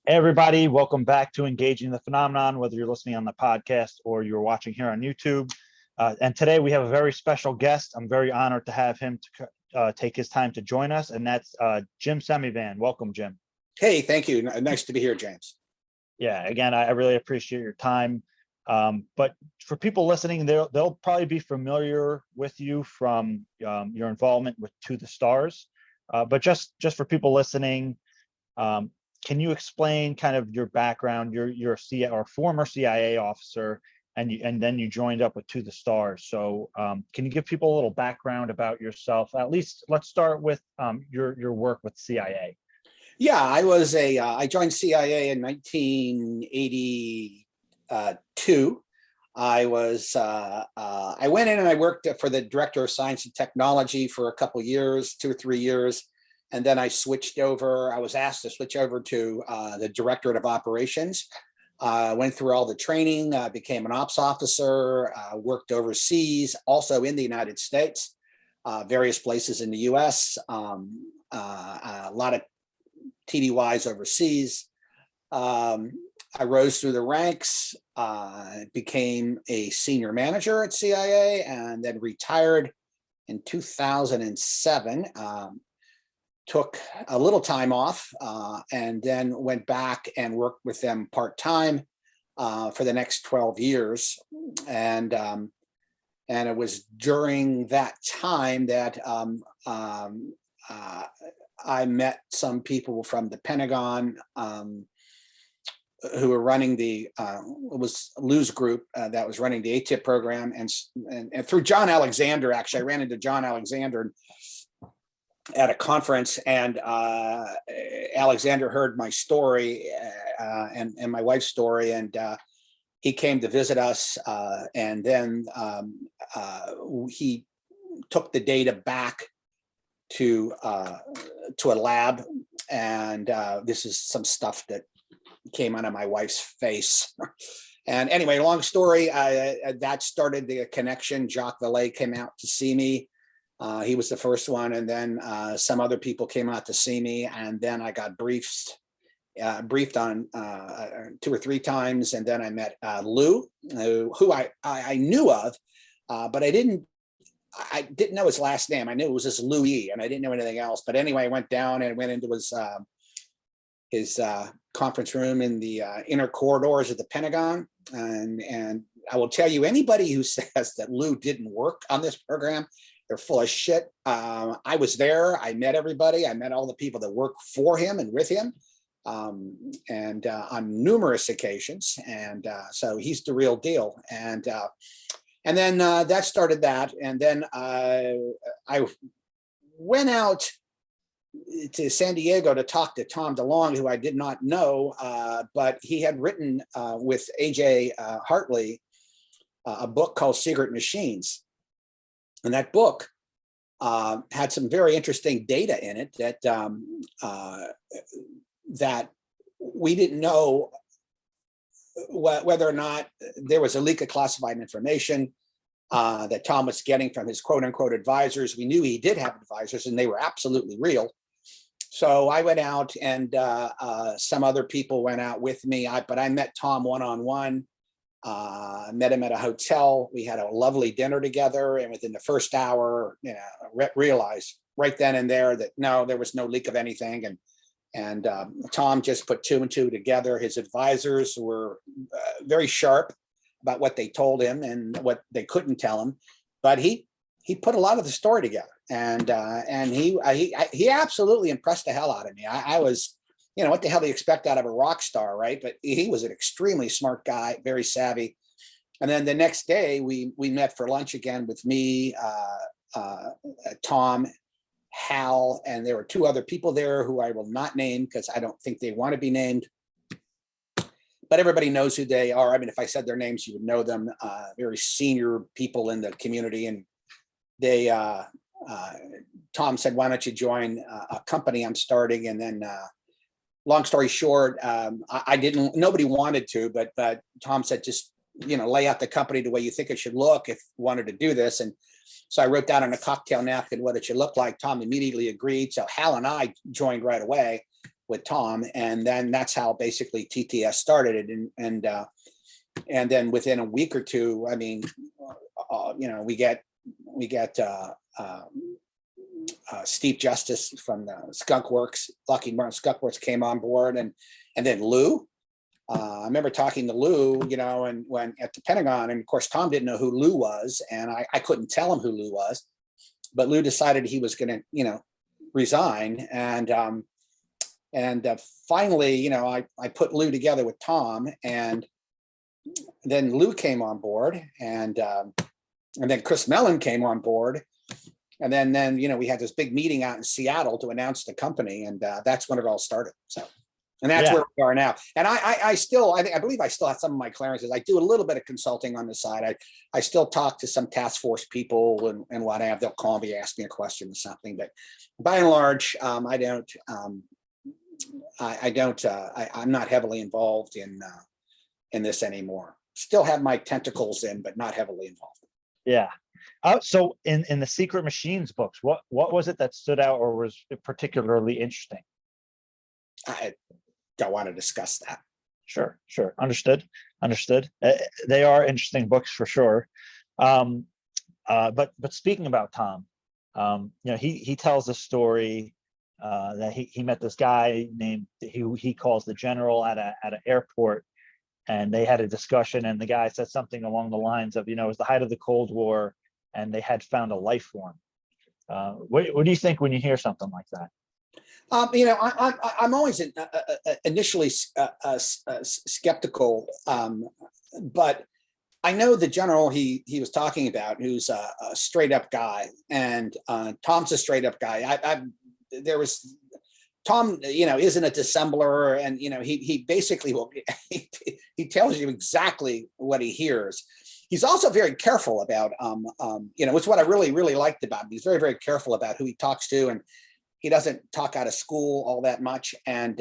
Hey everybody, welcome back to Engaging the Phenomenon, whether you're listening on the podcast or you're watching here on YouTube. And today we have a very special guest. I'm very honored to have him to take his time to join us, and that's Jim Semivan. Welcome, Jim. Hey, thank you. Nice to be here, James. Yeah, again, I really appreciate your time. But for people listening, they'll probably be familiar with you from your involvement with To the Stars. But just for people listening, can you explain kind of your background? You're a CIA or former CIA officer, and then you joined up with To the Stars. So can you give people a little background about yourself? At least let's start with your work with CIA. Yeah, I joined CIA in 1982. I went in and I worked for the director of science and technology for a couple of years, 2 or 3 years. And then I switched over. I was asked to switch over to the directorate of operations. Went through all the training, became an ops officer, worked overseas, also in the United States, various places in the US, a lot of TDYs overseas. I rose through the ranks, became a senior manager at CIA, and then retired in 2007. Took a little time off, and then went back and worked with them part-time for the next 12 years. And it was during that time that I met some people from the Pentagon who were running it was Lou's group that was running the ATIP program. And through John Alexander, actually, I ran into John Alexander at a conference, and Alexander heard my story and my wife's story, and he came to visit us, and then he took the data back to a lab, and this is some stuff that came out of my wife's face. And anyway, long story, that started the connection. Jacques Vallée came out to see me. He was the first one, and then some other people came out to see me, and then I got briefed on 2 or 3 times, and then I met Lou, who I knew of, but I didn't know his last name. I knew it was this Louis, and I didn't know anything else. But anyway, I went down and went into his conference room in the inner corridors of the Pentagon, and I will tell you, anybody who says that Lou didn't work on this program, they're full of shit. I was there. I met everybody. I met all the people that work for him and with him, and on numerous occasions. And so he's the real deal. And then that started that. And then I went out to San Diego to talk to Tom DeLonge, who I did not know, but he had written with AJ Hartley a book called Secret Machines. And that book had some very interesting data in it that we didn't know whether or not there was a leak of classified information that Tom was getting from his quote unquote advisors. We knew he did have advisors, and they were absolutely real. So I went out, and some other people went out with me, but I met Tom one-on-one. Met him at a hotel. We had a lovely dinner together, and within the first hour, realized right then and there that no, there was no leak of anything. And Tom just put 2 and 2 together. His advisors were very sharp about what they told him and what they couldn't tell him, but he put a lot of the story together, and he absolutely impressed the hell out of me. I was, what the hell do you expect out of a rock star, right? But he was an extremely smart guy, very savvy. And then the next day, we met for lunch again with me, Tom, Hal, and there were 2 other people there who I will not name because I don't think they want to be named. But everybody knows who they are. I mean, if I said their names, you would know them. Very senior people in the community. And they, Tom said, "Why don't you join a company I'm starting?" And then long story short, nobody wanted to, but Tom said, just, lay out the company the way you think it should look if you wanted to do this. And so I wrote down on a cocktail napkin what it should look like. Tom immediately agreed. So Hal and I joined right away. with Tom, and then that's how basically TTS started. And then within a week or two, I mean, we get Steve Justice from the Skunk Works, Lockheed Martin Skunk Works came on board, and then Lou. I remember talking to Lou, and when at the Pentagon, and of course Tom didn't know who Lou was, and I couldn't tell him who Lou was, but Lou decided he was going to, resign, and finally, I put Lou together with Tom, and then Lou came on board, and then Chris Mellon came on board, and then we had this big meeting out in Seattle to announce the company, and that's when it all started. So. And that's where we are now. And I believe I still have some of my clearances. I do a little bit of consulting on the side. I still talk to some task force people and what have. They'll call me, ask me a question or something. But by and large, I'm not heavily involved in this anymore. Still have my tentacles in, but not heavily involved. Yeah. So in the Secret Machines books, what was it that stood out or was particularly interesting? I don't want to discuss that. Sure. Understood. They are interesting books for sure. But speaking about Tom, he tells a story that he met this guy named he calls the general at an airport, and they had a discussion, and the guy said something along the lines of, it was the height of the Cold War, and they had found a life form. What do you think when you hear something like that? I'm always initially skeptical, but I know the general he was talking about, who's a straight up guy, and Tom's a straight up guy. Tom, isn't a dissembler, and he basically he tells you exactly what he hears. He's also very careful about, it's what I really liked about him. He's very, very careful about who he talks to, and he doesn't talk out of school all that much. And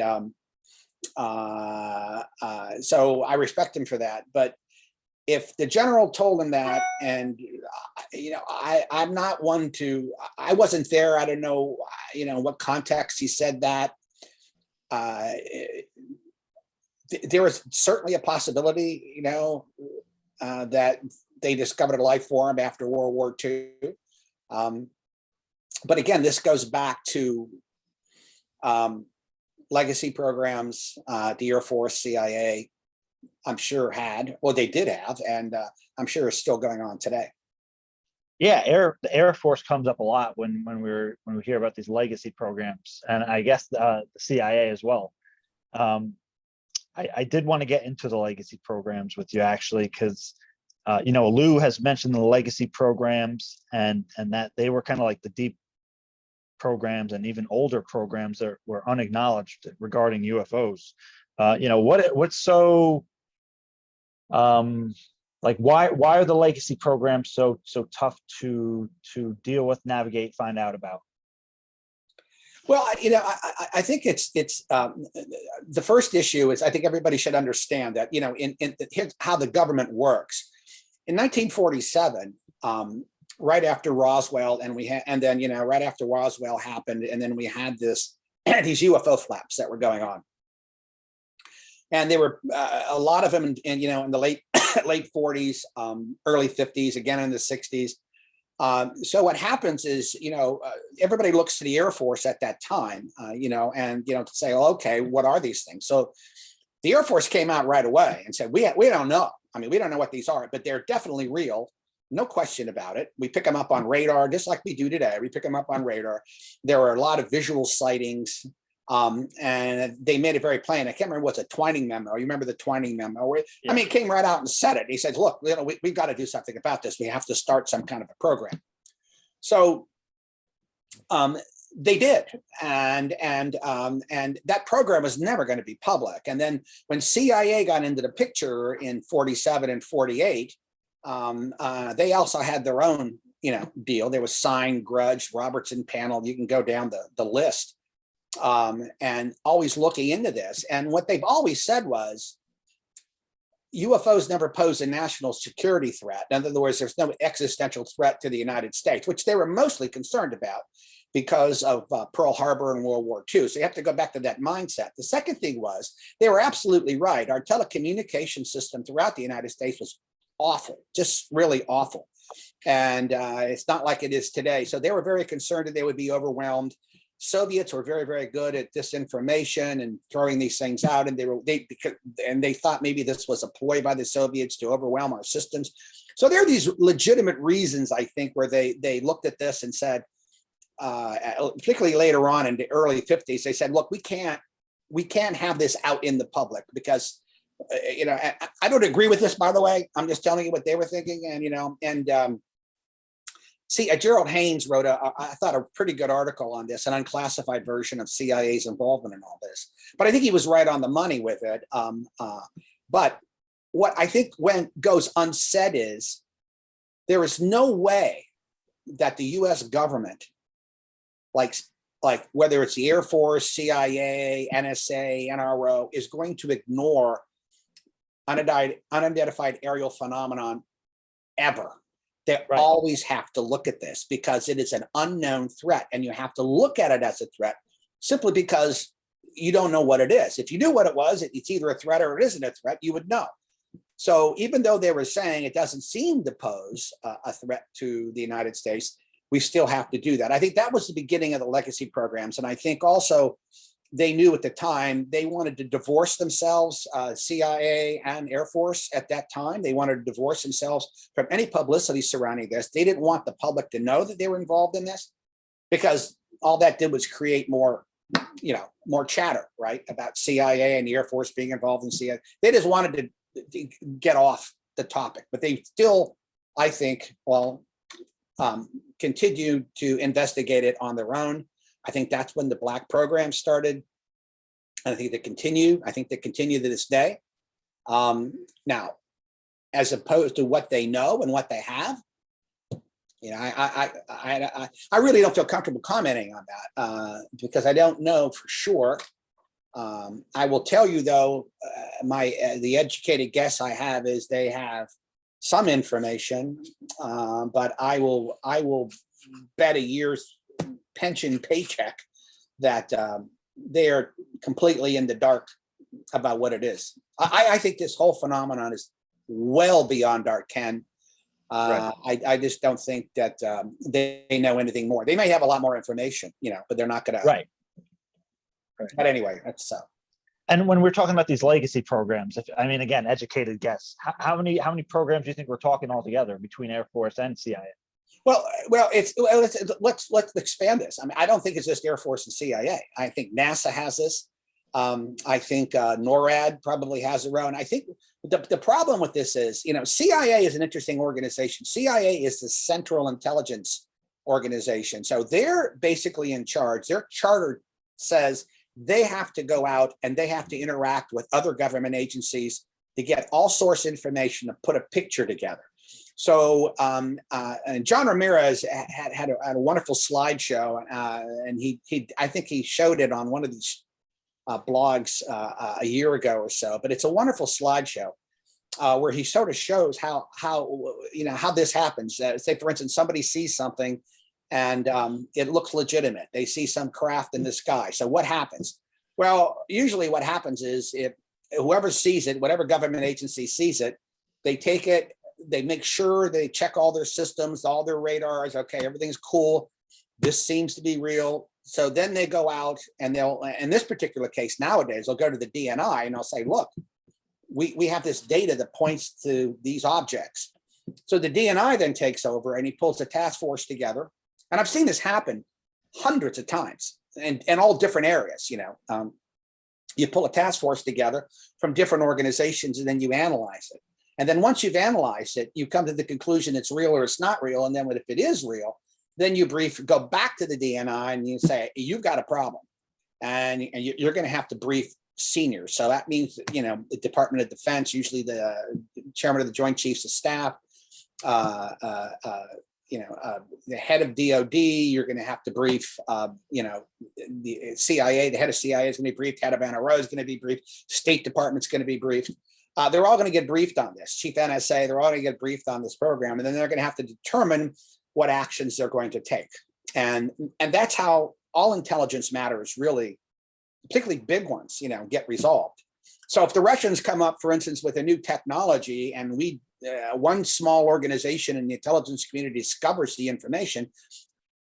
so I respect him for that. But if the general told him that, and, I'm not one to, I wasn't there. I don't know, what context he said that. There was certainly a possibility, that they discovered a life form after World War II. But again, this goes back to legacy programs, the Air Force, CIA, I'm sure they did have, and I'm sure is still going on today. Yeah, the Air Force comes up a lot when we hear about these legacy programs, and I guess the CIA as well. I did want to get into the legacy programs with you, actually, because Lou has mentioned the legacy programs, and that they were kind of like the deep programs and even older programs that were unacknowledged regarding UFOs. What's so why are the legacy programs so tough to deal with, navigate, find out about? Well, I think it's the first issue is, I think everybody should understand that, here's how the government works. In 1947, right after Roswell, and then right after Roswell happened, and then we had these UFO flaps that were going on, and there were a lot of them in the late 40s, early 50s, again in the 60s. So what happens is, everybody looks to the Air Force at that time, and to say, oh, okay, what are these things? So the Air Force came out right away and said, we don't know. I mean, we don't know what these are, but they're definitely real. No question about it. We pick them up on radar, just like we do today. We pick them up on radar. There were a lot of visual sightings, and they made it very plain. I can't remember what's a Twining memo. You remember the Twining memo? Where, yeah. I mean, it came right out and said it. He said, look, we've got to do something about this. We have to start some kind of a program. So they did. And that program was never going to be public. And then when CIA got into the picture in 47 and 48, they also had their own, deal. There was Sign, Grudge, Robertson Panel. You can go down the list, and always looking into this. And what they've always said was, UFOs never pose a national security threat. In other words, there's no existential threat to the United States, which they were mostly concerned about. because of Pearl Harbor and World War II. So you have to go back to that mindset. The second thing was, they were absolutely right. Our telecommunication system throughout the United States was awful, just really awful. And it's not like it is today. So they were very concerned that they would be overwhelmed. Soviets were very, very good at disinformation and throwing these things out. And they thought maybe this was a ploy by the Soviets to overwhelm our systems. So there are these legitimate reasons, I think, where they looked at this and said, particularly later on in the early 50s, they said, look, we can't have this out in the public because, I don't agree with this, by the way. I'm just telling you what they were thinking. And, Gerald Haynes wrote I thought, a pretty good article on this, an unclassified version of CIA's involvement in all this. But I think he was right on the money with it. But what I think goes unsaid is there is no way that the U.S. government, like whether it's the Air Force, CIA, NSA, NRO, is going to ignore unidentified aerial phenomenon ever. They always have to look at this because it is an unknown threat, and you have to look at it as a threat simply because you don't know what it is. If you knew what it was, it's either a threat or it isn't a threat, you would know. So even though they were saying it doesn't seem to pose a threat to the United States, we still have to do that. I think that was the beginning of the legacy programs. And I think also they knew at the time they wanted to divorce themselves, CIA and Air Force at that time. They wanted to divorce themselves from any publicity surrounding this. They didn't want the public to know that they were involved in this because all that did was create more chatter, right, about CIA and the Air Force being involved in CIA. They just wanted to get off the topic, but they still, I think, continue to investigate it on their own. I think that's when the Black program started. And I think they continue. I think they continue to this day. Now, as opposed to what they know and what they have, I really don't feel comfortable commenting on that because I don't know for sure. I will tell you though, the educated guess I have is they have some information, but I will bet a year's pension paycheck that they are completely in the dark about what it is. I think this whole phenomenon is well beyond our ken. I just don't think that they know anything more. They may have a lot more information, but they're not going to. Right. But anyway, that's so. And when we're talking about these legacy programs, again, educated guess, how many programs do you think we're talking altogether between Air Force and CIA? Well, let's expand this. I don't think it's just Air Force and CIA. I think NASA has this. I think NORAD probably has their own. I think the problem with this is, CIA is an interesting organization. CIA is the Central Intelligence Organization. So they're basically in charge. Their charter says they have to go out and they have to interact with other government agencies to get all source information to put a picture together. So, and John Ramirez had a wonderful slideshow, and I think he showed it on one of these blogs a year ago or so. But it's a wonderful slideshow where he sort of shows how this happens. Say, for instance, somebody sees something and it looks legitimate. They see some craft in the sky. So what happens? Well, usually what happens is if whoever sees it, whatever government agency sees it, they take it. They make sure they check all their systems, all their radars. Okay, everything's cool. This seems to be real. So then they go out and they'll, in this particular case nowadays, they'll go to the DNI and they'll say, look, we have this data that points to these objects. So the DNI then takes over and he pulls a task force together. And I've seen this happen hundreds of times and all different areas, you pull a task force together from different organizations and then you analyze it. And then once you've analyzed it, you come to the conclusion it's real or it's not real. And then if it is real, then you go back to the DNI and you say, you've got a problem. And you're going to have to brief seniors. So that means, the Department of Defense, usually the chairman of the Joint Chiefs of Staff, the head of DOD, you're going to have to brief, the CIA, the head of CIA is going to be briefed, head of NRO is going to be briefed, State Department's going to be briefed. They're all going to get briefed on this. Chief NSA, they're all going to get briefed on this program. And then they're going to have to determine what actions they're going to take. And that's how all intelligence matters, really, particularly big ones, get resolved. So if the Russians come up, for instance, with a new technology, and one small organization in the intelligence community discovers the information,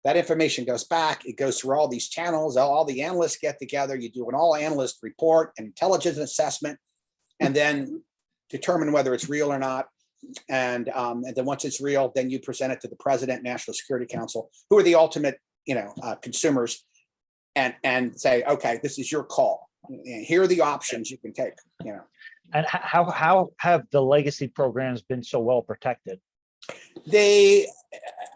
that information goes back, it goes through all these channels, all the analysts get together, you do an all analyst report, an intelligence assessment, and then determine whether it's real or not. And then once it's real, then you present it to the president, National Security Council, who are the ultimate, consumers, and say, okay, this is your call. Here are the options you can take. And how have the legacy programs been so well protected? They,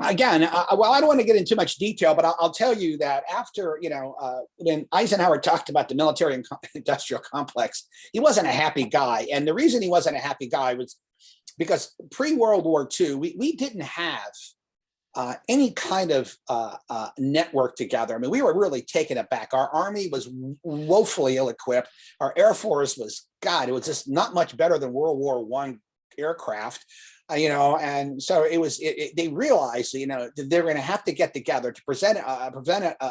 again, well, I don't want to get into too much detail, but I'll tell you that after, when Eisenhower talked about the military and industrial complex, he wasn't a happy guy. And the reason he wasn't a happy guy was because pre-World War II, we didn't have any kind of network together. I mean, we were really taken aback. Our Army was woefully ill-equipped. Our Air Force was, God, it was just not much better than World War I aircraft. And so it was. They realized, that they're going to have to get together to prevent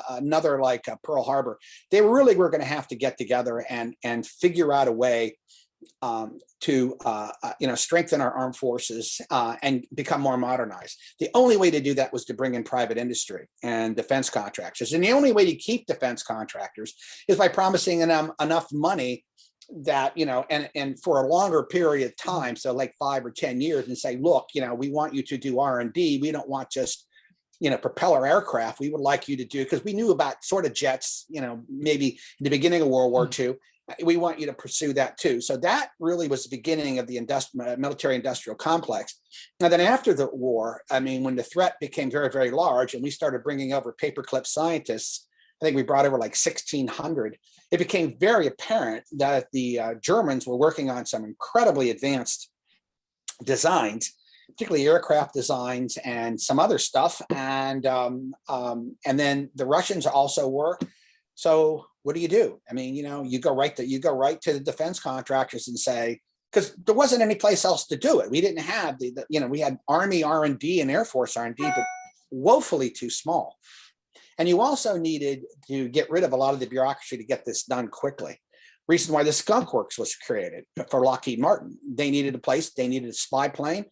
another like Pearl Harbor. They really were going to have to get together and figure out a way to strengthen our armed forces and become more modernized. The only way to do that was to bring in private industry and defense contractors. And the only way to keep defense contractors is by promising them enough money that, and for a longer period of time, so like 5 or 10 years, and say, look, we want you to do R&D. We don't want just, propeller aircraft. We would like you to do, because we knew about sort of jets, maybe in the beginning of World War II. We want you to pursue that too. So that really was the beginning of the military industrial complex. Now then after the war, I mean, when the threat became very, very large and we started bringing over paperclip scientists, I think we brought over like 1,600. It became very apparent that the Germans were working on some incredibly advanced designs, particularly aircraft designs and some other stuff. And then the Russians also were. So what do? I mean, you go right to the defense contractors and say, because there wasn't any place else to do it. We didn't have we had Army R&D and Air Force R&D, but woefully too small. And you also needed to get rid of a lot of the bureaucracy to get this done quickly. Reason why the Skunk Works was created for Lockheed Martin. They needed a place, they needed a spy plane.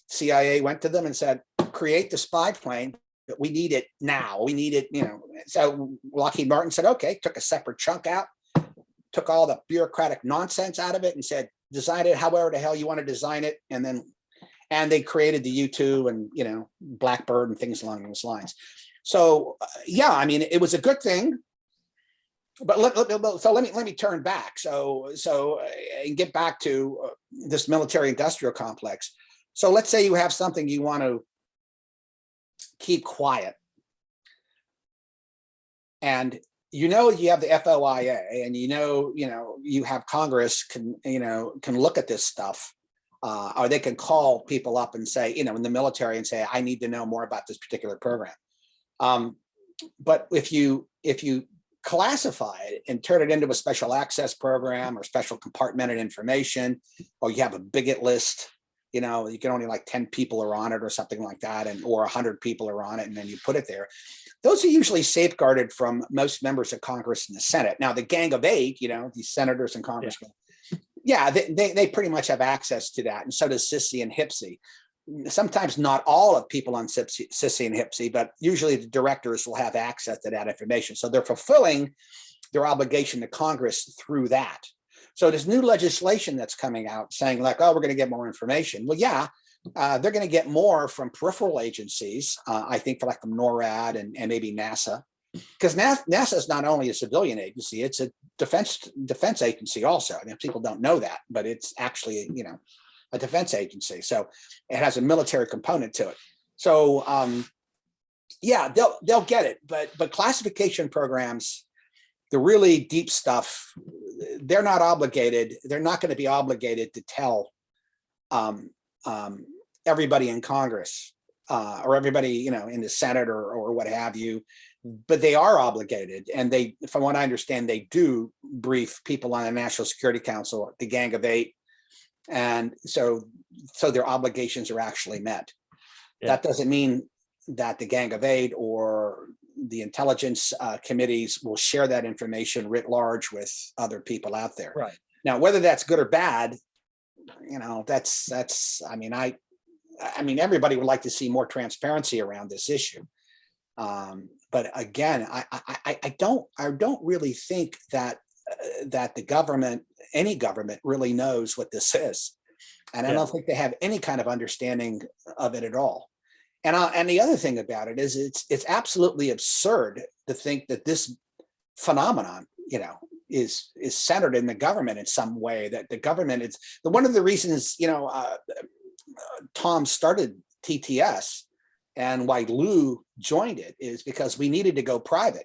CIA went to them and said, create the spy plane, but we need it now. We need it, So Lockheed Martin said, okay, took a separate chunk out, took all the bureaucratic nonsense out of it and said, design it however the hell you want to design it. And they created the U-2 and, Blackbird and things along those lines. So yeah, I mean, it was a good thing, but let me turn back. So and get back to this military industrial complex. So let's say you have something you want to keep quiet, and you have the FOIA, and you have Congress can look at this stuff, or they can call people up and say, in the military and say, I need to know more about this particular program. But if you classify it and turn it into a special access program or special compartmented information, or you have a bigot list, you can only like 10 people are on it or something like that, or 100 people are on it, and then you put it there. Those are usually safeguarded from most members of Congress and the Senate. Now, the Gang of Eight, these senators and congressmen, they pretty much have access to that, and so does SISI and HIPSI. Sometimes not all of people on SISI and HIPSI, but usually the directors will have access to that information. So they're fulfilling their obligation to Congress through that. So there's new legislation that's coming out saying like, oh, we're going to get more information. Well, yeah, they're going to get more from peripheral agencies, I think like from NORAD and maybe NASA, because NASA is not only a civilian agency, it's a defense agency also. I mean, people don't know that, but it's actually, a defense agency. So it has a military component to it. So yeah, they'll get it, but classification programs, the really deep stuff, they're not obligated. They're not going to be obligated to tell everybody in Congress or everybody, in the Senate or what have you, but they are obligated. And they, from what I understand, they do brief people on the National Security Council, the Gang of Eight. And so their obligations are actually met. Yeah. That doesn't mean that the Gang of Eight or the intelligence committees will share that information writ large with other people out there. Right. Now, whether that's good or bad, you know, that's, I mean, everybody would like to see more transparency around this issue. But again, I don't really think that the government, any government, really knows what this is. And I don't think they have any kind of understanding of it at all. And the other thing about it is it's absolutely absurd to think that this phenomenon, you know, is centered in the government in some way, that the government is one of the reasons, you know, Tom started TTS and why Lou joined it is because we needed to go private.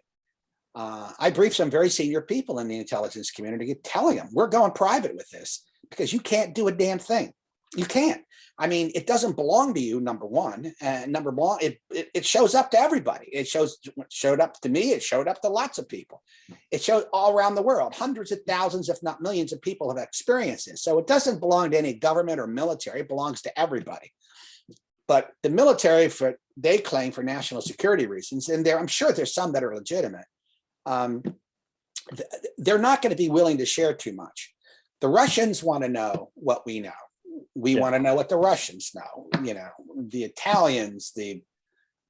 I briefed some very senior people in the intelligence community telling them we're going private with this because you can't do a damn thing. You can't. I mean, it doesn't belong to you, number one. And number one, it shows up to everybody. It showed up to me. It showed up to lots of people. It showed all around the world. Hundreds of thousands, if not millions of people have experienced this. So it doesn't belong to any government or military. It belongs to everybody. But the military, they claim for national security reasons, and I'm sure there's some that are legitimate. They're not going to be willing to share too much. The Russians want to know what we know. We want to know what the Russians know. You know, the Italians, the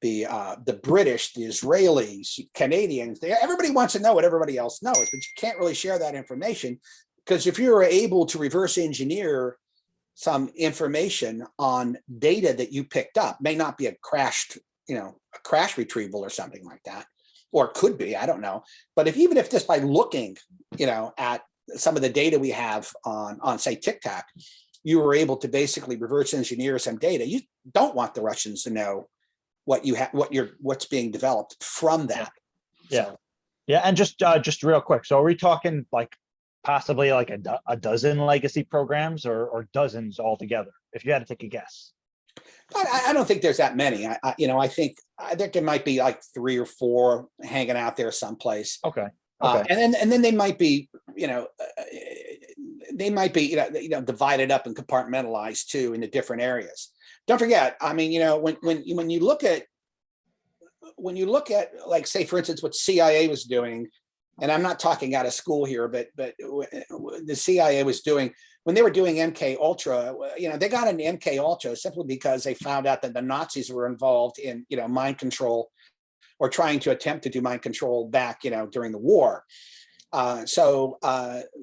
British, the Israelis, Canadians. Everybody wants to know what everybody else knows, but you can't really share that information because if you were able to reverse engineer some information on data that you picked up, may not be a crash retrieval or something like that, or it could be, I don't know. But even if just by looking, you know, at some of the data we have on say TikTok, you were able to basically reverse engineer some data. You don't want the Russians to know what you have, what's being developed from that. Yeah. So, yeah. And just real quick. So are we talking like possibly like a dozen legacy programs or dozens altogether, if you had to take a guess? I don't think there's that many. I think there might be like 3 or 4 hanging out there someplace. Okay. Okay. And then they might be, you know, divided up and compartmentalized too into different areas. Don't forget, I mean, you know, when you look at like, say, for instance, what CIA was doing, and I'm not talking out of school here, but the CIA was doing when they were doing MK Ultra, you know, they got into MK Ultra simply because they found out that the Nazis were involved in, you know, mind control or trying to attempt to do mind control back, you know, during the war. So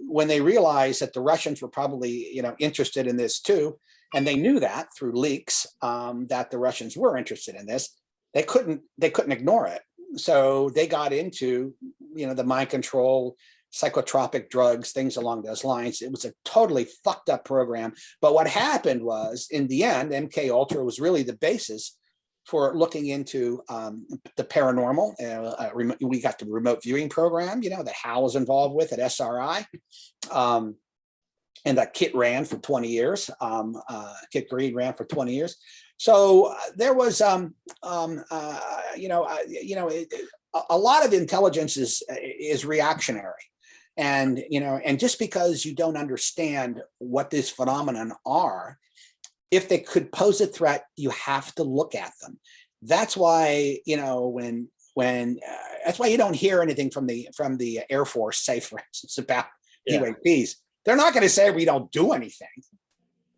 when they realized that the Russians were probably, you know, interested in this too, and they knew that through leaks that the Russians were interested in this, they couldn't ignore it. So they got into, you know, the mind control, psychotropic drugs, things along those lines. It was a totally fucked up program. But what happened was, in the end, MK Ultra was really the basis for looking into the paranormal. We got the remote viewing program, you know, that Hal was involved with at SRI. And that Kit ran for 20 years. Kit Green ran for 20 years. So there was, a lot of intelligence is reactionary. And, you know, and just because you don't understand what this phenomenon are, if they could pose a threat, you have to look at them. That's why, you know, when that's why you don't hear anything from the Air Force, say, for instance, about UAPs. They're not going to say we don't do anything.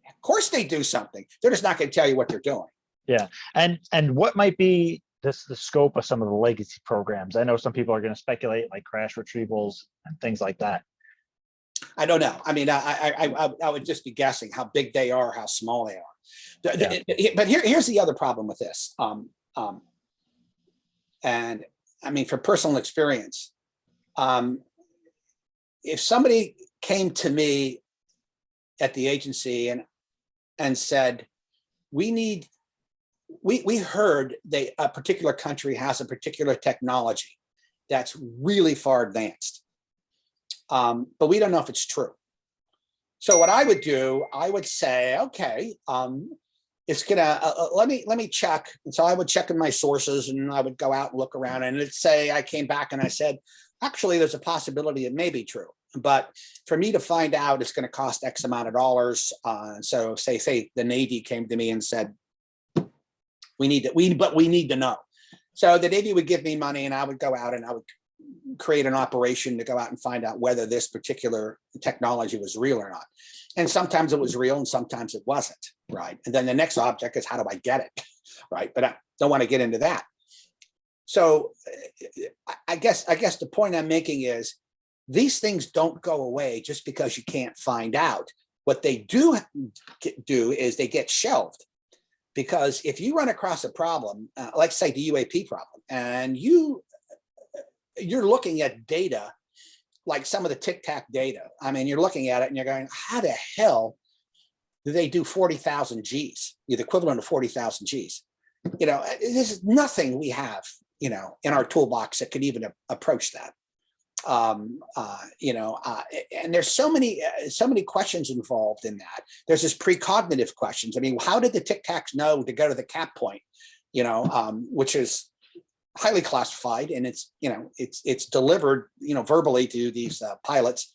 Of course they do something. They're just not going to tell you what they're doing. Yeah. And what might be the scope of some of the legacy programs? I know some people are going to speculate like crash retrievals and things like that. I don't know. I mean, I would just be guessing how big they are, how small they are. Yeah. But here's the other problem with this. And I mean, from personal experience, if somebody came to me at the agency and said, we heard a particular country has a particular technology that's really far advanced, but we don't know if it's true. So what I would do, I would say, okay, it's gonna let me check. And so I would check in my sources, and I would go out and look around, and let's say I came back and I said, actually, there's a possibility it may be true, but for me to find out, it's going to cost X amount of dollars. So say the Navy came to me and said, We need to know. So the Navy would give me money and I would go out and I would create an operation to go out and find out whether this particular technology was real or not. And sometimes it was real and sometimes it wasn't, right? And then the next object is, how do I get it, right? But I don't want to get into that. So I guess the point I'm making is these things don't go away just because you can't find out. What they do is they get shelved. Because if you run across a problem, like say the UAP problem, and you're looking at data, like some of the Tic Tac data, I mean, you're looking at it and you're going, how the hell do they do 40,000 Gs, the equivalent of 40,000 Gs? You know, this is nothing we have, you know, in our toolbox that could even approach that. And there's so many questions involved in that. There's this precognitive questions. I mean, how did the Tic Tacs know to go to the cap point, you know, which is highly classified, and it's, you know, it's delivered, you know, verbally to these pilots,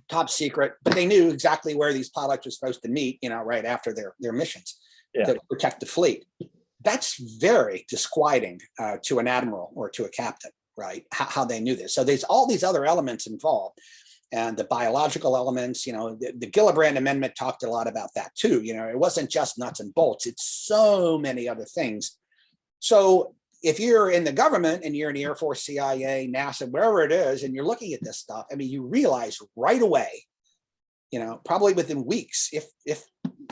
top secret, but they knew exactly where these pilots were supposed to meet, you know, right after their missions to protect the fleet. That's very disquieting to an admiral or to a captain. Right, how they knew this. So there's all these other elements involved, and the biological elements. You know, the Gillibrand Amendment talked a lot about that too. You know, it wasn't just nuts and bolts; it's so many other things. So if you're in the government and you're in the Air Force, CIA, NASA, wherever it is, and you're looking at this stuff, I mean, you realize right away, you know, probably within weeks, if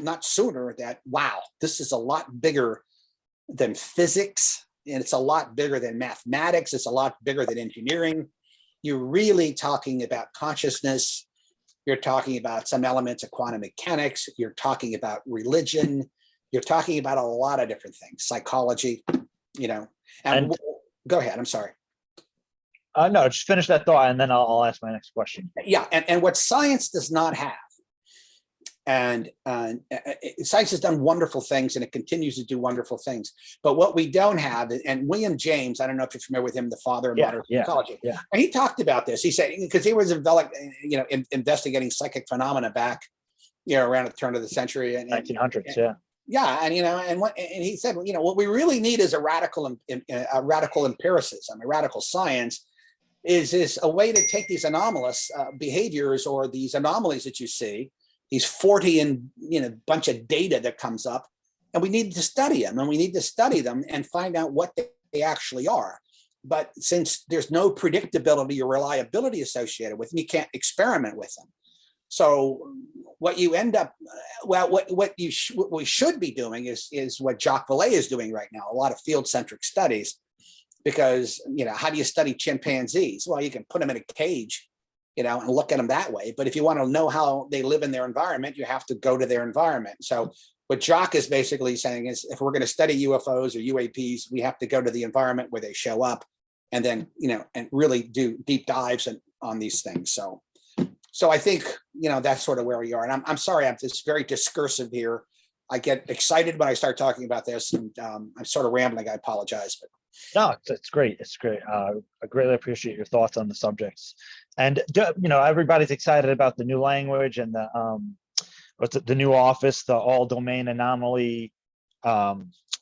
not sooner, that wow, this is a lot bigger than physics. And it's a lot bigger than mathematics. It's a lot bigger than engineering. You're really talking about consciousness. You're talking about some elements of quantum mechanics. You're talking about religion. You're talking about a lot of different things, psychology, you know. And go ahead. I'm sorry. No, just finish that thought and then I'll ask my next question. Yeah. And what science does not have, and science has done wonderful things and it continues to do wonderful things. But what we don't have, and William James, I don't know if you're familiar with him, the father of modern psychology. Yeah. And he talked about this. He said, because he was investigating psychic phenomena back, you know, around the turn of the century. And 1900s, yeah. Yeah, and you know, and he said, you know, what we really need is a radical empiricism, a radical science, is a way to take these anomalous behaviors or these anomalies that you see, these 40 and, you know, bunch of data that comes up, and we need to study them, and find out what they actually are. But since there's no predictability or reliability associated with them, you can't experiment with them. So what you end up, what we should be doing is what Jacques Vallée is doing right now, a lot of field-centric studies, because, you know, how do you study chimpanzees? Well, you can put them in a cage, you know, and look at them that way. But if you want to know how they live in their environment, you have to go to their environment. So what Jacques is basically saying is, if we're going to study UFOs or UAPs, we have to go to the environment where they show up, and then, you know, and really do deep dives on these things. So I think, you know, that's sort of where we are. And I'm sorry, I'm just very discursive here. I get excited when I start talking about this, and I'm sort of rambling. I apologize. But no, it's great. It's great. I greatly appreciate your thoughts on the subjects. And, you know, everybody's excited about the new language and the new office, the all domain anomaly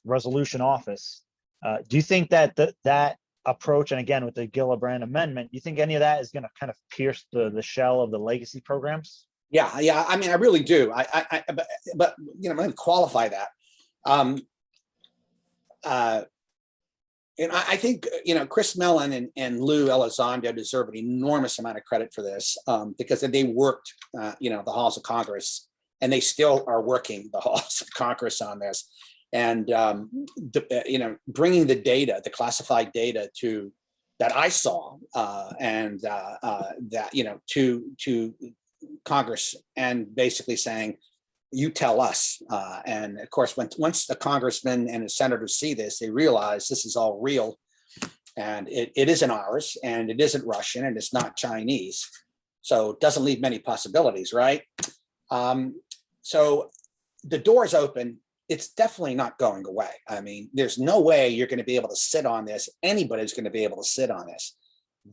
resolution office. Do you think that approach, and again with the Gillibrand Amendment, you think any of that is going to kind of pierce the shell of the legacy programs? Yeah. I mean, I really do. But you know, I'm going to qualify that. And I think, you know, Chris Mellon and Lou Elizondo deserve an enormous amount of credit for this, because they worked, you know, the halls of Congress, and they still are working the halls of Congress on this. And, you know, bringing the data, the classified data that I saw, and that, you know, to Congress, and basically saying, you tell us. And of course, once the congressmen and the senators see this, they realize this is all real, and it isn't ours, and it isn't Russian, and it's not Chinese. So it doesn't leave many possibilities, right? So the door's open. It's definitely not going away. I mean, there's no way you're going to be able to sit on this. Anybody's going to be able to sit on this.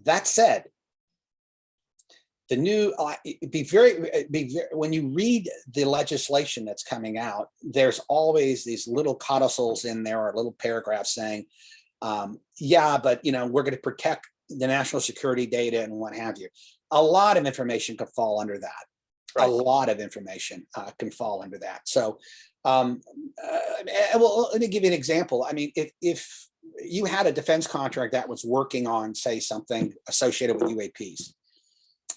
That said, the new, when you read the legislation that's coming out, there's always these little codicils in there or little paragraphs saying, yeah, but we're going to protect the national security data and what have you. A lot of information could fall under that. Right. A lot of information can fall under that. So, well, let me give you an example. I mean, if you had a defense contract that was working on, say, something associated with UAPs,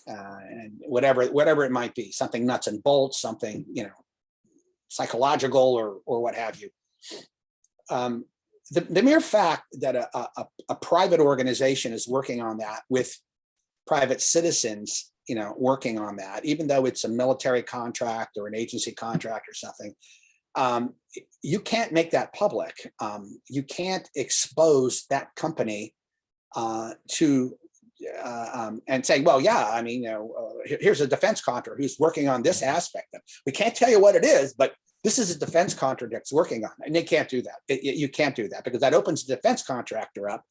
and whatever it might be, something nuts and bolts, something psychological or what have you. The mere fact that a private organization is working on that with private citizens, working on that, even though it's a military contract or an agency contract or something, you can't make that public. You can't expose that company to and say, well, yeah, I mean, here's a defense contractor who's working on this aspect. We can't tell you what it is, but this is a defense contractor that's working on it. And they can't do that. You can't do that because that opens the defense contractor up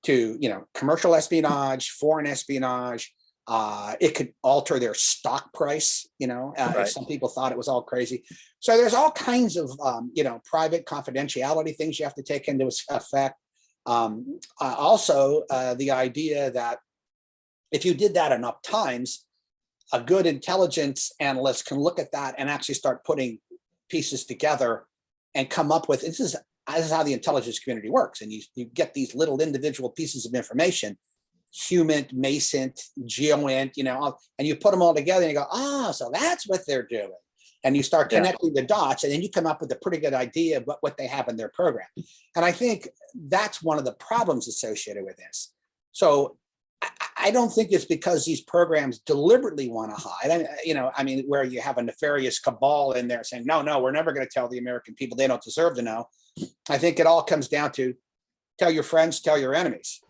to, commercial espionage, foreign espionage. It could alter their stock price, right. If some people thought it was all crazy. So there's all kinds of, private confidentiality things you have to take into effect. Also, the idea that if you did that enough times, a good intelligence analyst can look at that and actually start putting pieces together and come up with, this is how the intelligence community works. And you get these little individual pieces of information, humant, mascent, geoint, and you put them all together and you go, so that's what they're doing. And you start connecting the dots, and then you come up with a pretty good idea of what they have in their program. And I think that's one of the problems associated with this. So I don't think it's because these programs deliberately want to hide, where you have a nefarious cabal in there saying, no, we're never going to tell the American people, they don't deserve to know. I think it all comes down to tell your friends, tell your enemies.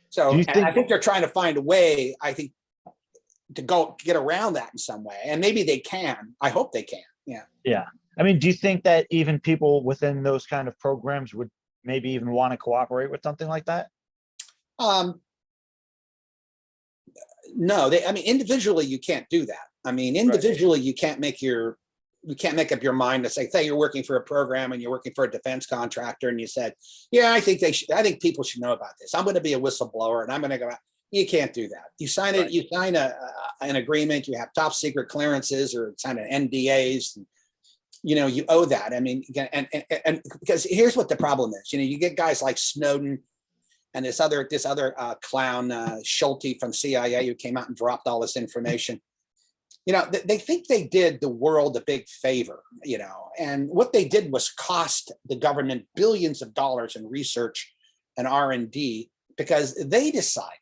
So I think they're trying to find a way, to go get around that in some way. And maybe they can. I hope they can. Yeah. Yeah. I mean, do you think that even people within those kind of programs would maybe even want to cooperate with something like that? No, individually you can't do that. Individually you can't make up your mind to say you're working for a program and you're working for a defense contractor and you said, yeah, I think people should know about this. I'm going to be a whistleblower and I'm going to go out. You can't do that. You sign it. You sign an agreement. You have top secret clearances or sign an NDAs. And, you owe that. I mean, and because here's what the problem is. You get guys like Snowden and this other clown Schulte from CIA who came out and dropped all this information. They think they did the world a big favor. And what they did was cost the government billions of dollars in research and R&D because they decided,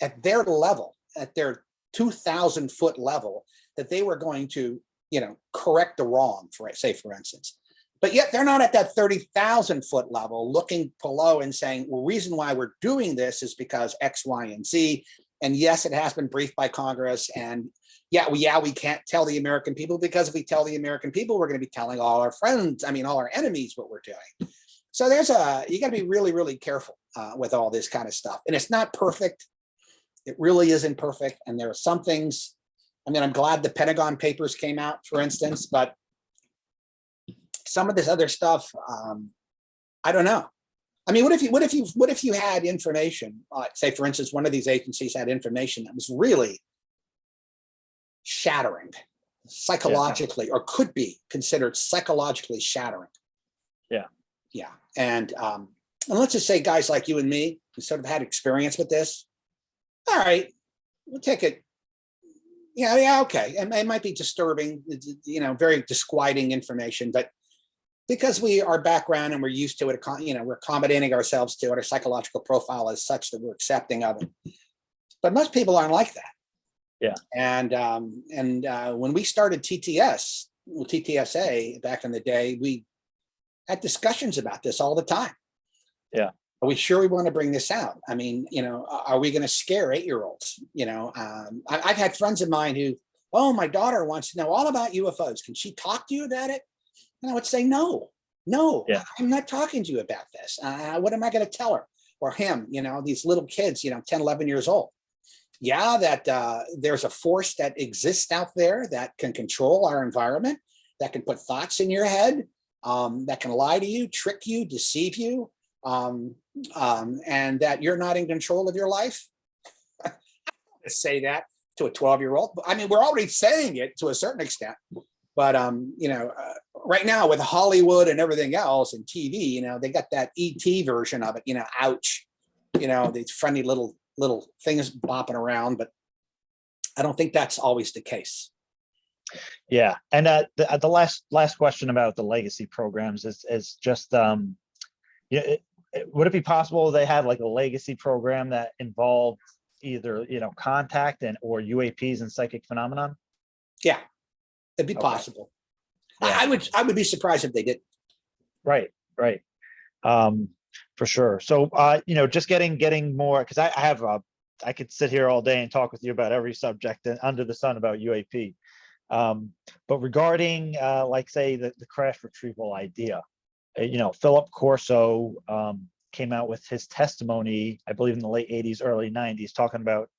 at their level, at their 2,000-foot level, that they were going to, correct the wrong, for instance. But yet they're not at that 30,000-foot level looking below and saying, well, reason why we're doing this is because X, Y, and Z. And yes, it has been briefed by Congress. And we can't tell the American people because if we tell the American people, we're going to be telling all our friends, all our enemies what we're doing. So you got to be really, really careful with all this kind of stuff. And it's not perfect. It really isn't perfect. And there are some things, I'm glad the Pentagon Papers came out, for instance, but some of this other stuff, I don't know. What if you had information, say, for instance, one of these agencies had information that was really shattering psychologically, or could be considered psychologically shattering. Yeah. And let's just say guys like you and me who sort of had experience with this. All right, we'll take it. Yeah, okay. And it might be disturbing, very disquieting information, but because our background and we're used to it, we're accommodating ourselves to it, our psychological profile is such that we're accepting of it. But most people aren't like that. Yeah. And when we started TTSA back in the day, we had discussions about this all the time. Yeah. Are we sure we want to bring this out? Are we going to scare 8-year-olds? I've had friends of mine who, my daughter wants to know all about UFOs. Can she talk to you about it? And I would say, no, I'm not talking to you about this. What am I going to tell her or him? These little kids, 10, 11 years old. yeah, that there's a force that exists out there that can control our environment, that can put thoughts in your head, that can lie to you, trick you, deceive you, and that you're not in control of your life. To say that to a 12-year-old. I mean, we're already saying it to a certain extent, but right now with Hollywood and everything else and TV, they got that ET version of it, ouch, these funny little things bopping around, but I don't think that's always the case. Yeah, and the last question about the legacy programs is just would it be possible they had like a legacy program that involved either contact or UAPs and psychic phenomenon? Yeah, it'd be Okay. possible. Yeah. I would be surprised if they didn't. Right. For sure. So just getting more, because I could sit here all day and talk with you about every subject under the sun about UAP. But regarding like say the crash retrieval idea, Philip Corso came out with his testimony, I believe in the late 80s, early 90s, talking about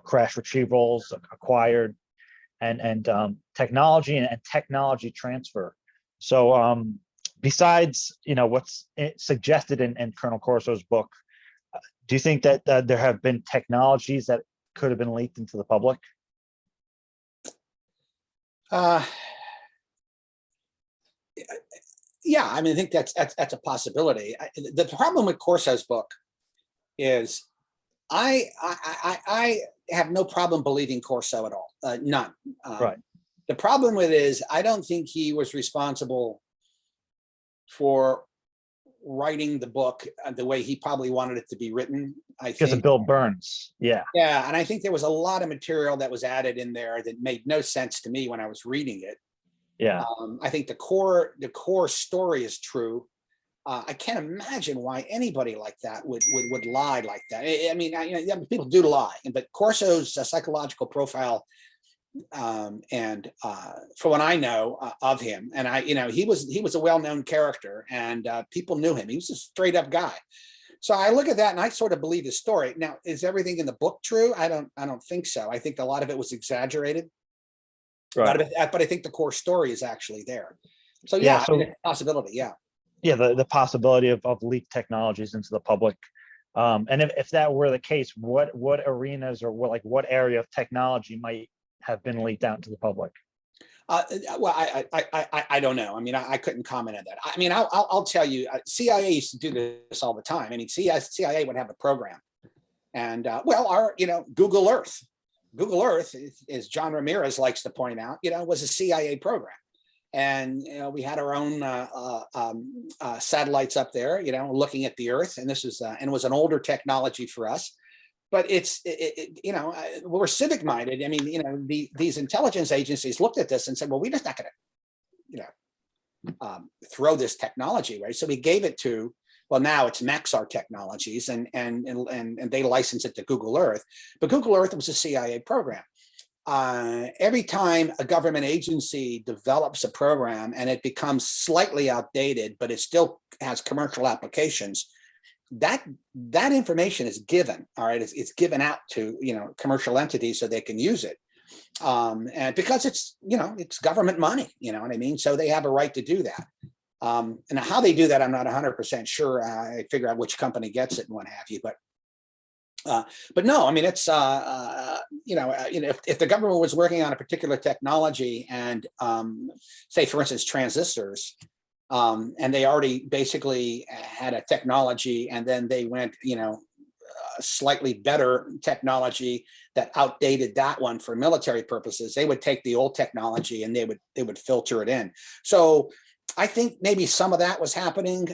crash retrievals acquired and technology and technology transfer. So besides what's suggested in Colonel Corso's book, do you think that there have been technologies that could have been leaked into the public? Yeah, I mean, I think that's a possibility. The problem with Corso's book is I have no problem believing Corso at all, none. Right. The problem with it is I don't think he was responsible for writing the book the way he probably wanted it to be written. I Because think of Bill Burns. Yeah. Yeah, and I think there was a lot of material that was added in there that made no sense to me when I was reading it. Yeah. I think the core story is true. I can't imagine why anybody like that would lie like that. I mean, people do lie, but Corso's psychological profile, and for what I know of him, and he was a well-known character, and people knew him. He was a straight-up guy. So I look at that and I sort of believe his story. Now, is everything in the book true? I don't think so. I think a lot of it was exaggerated. Right. But I think the core story is actually there. So Yeah, so- I mean, it's a possibility. Yeah. Yeah, the possibility of leaked technologies into the public. And if that were the case, what arenas or what area of technology might have been leaked out to the public? Well, I don't know. I mean, I couldn't comment on that. I mean, I'll tell you, CIA used to do this all the time. I mean, CIA would have a program, and our Google Earth. Google Earth, as John Ramirez likes to point out, was a CIA program. And we had our own satellites up there, looking at the Earth, and this was and it was an older technology for us, but we're civic minded. I mean, these intelligence agencies looked at this and said, well, we're just not going to, throw this technology away. So we gave it to, well, now it's Maxar Technologies, and they license it to Google Earth, but Google Earth was a CIA program. Every time a government agency develops a program and it becomes slightly outdated, but it still has commercial applications, that information is given. All right, it's given out to commercial entities so they can use it, and because it's government money, you know what I mean. So they have a right to do that. And how they do that, I'm not 100% sure. I figure out which company gets it and what have you, but no, I mean, it's, if the government was working on a particular technology and say, for instance, transistors, and they already basically had a technology and then they went, slightly better technology that outdated that one for military purposes, they would take the old technology and they would filter it in. So I think maybe some of that was happening.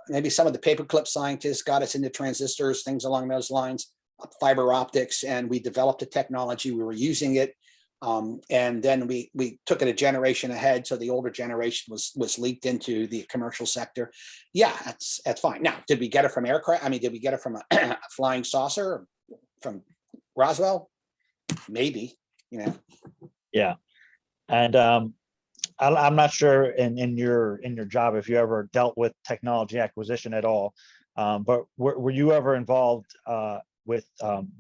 Maybe some of the paperclip scientists got us into transistors, things along those lines, fiber optics, and we developed a technology. We were using it, and then we took it a generation ahead. So the older generation was leaked into the commercial sector. Yeah, that's fine. Now, did we get it from aircraft? I mean, did we get it from a flying saucer, from Roswell? Maybe. Yeah, and I'm not sure in your job if you ever dealt with technology acquisition at all, but were you ever involved with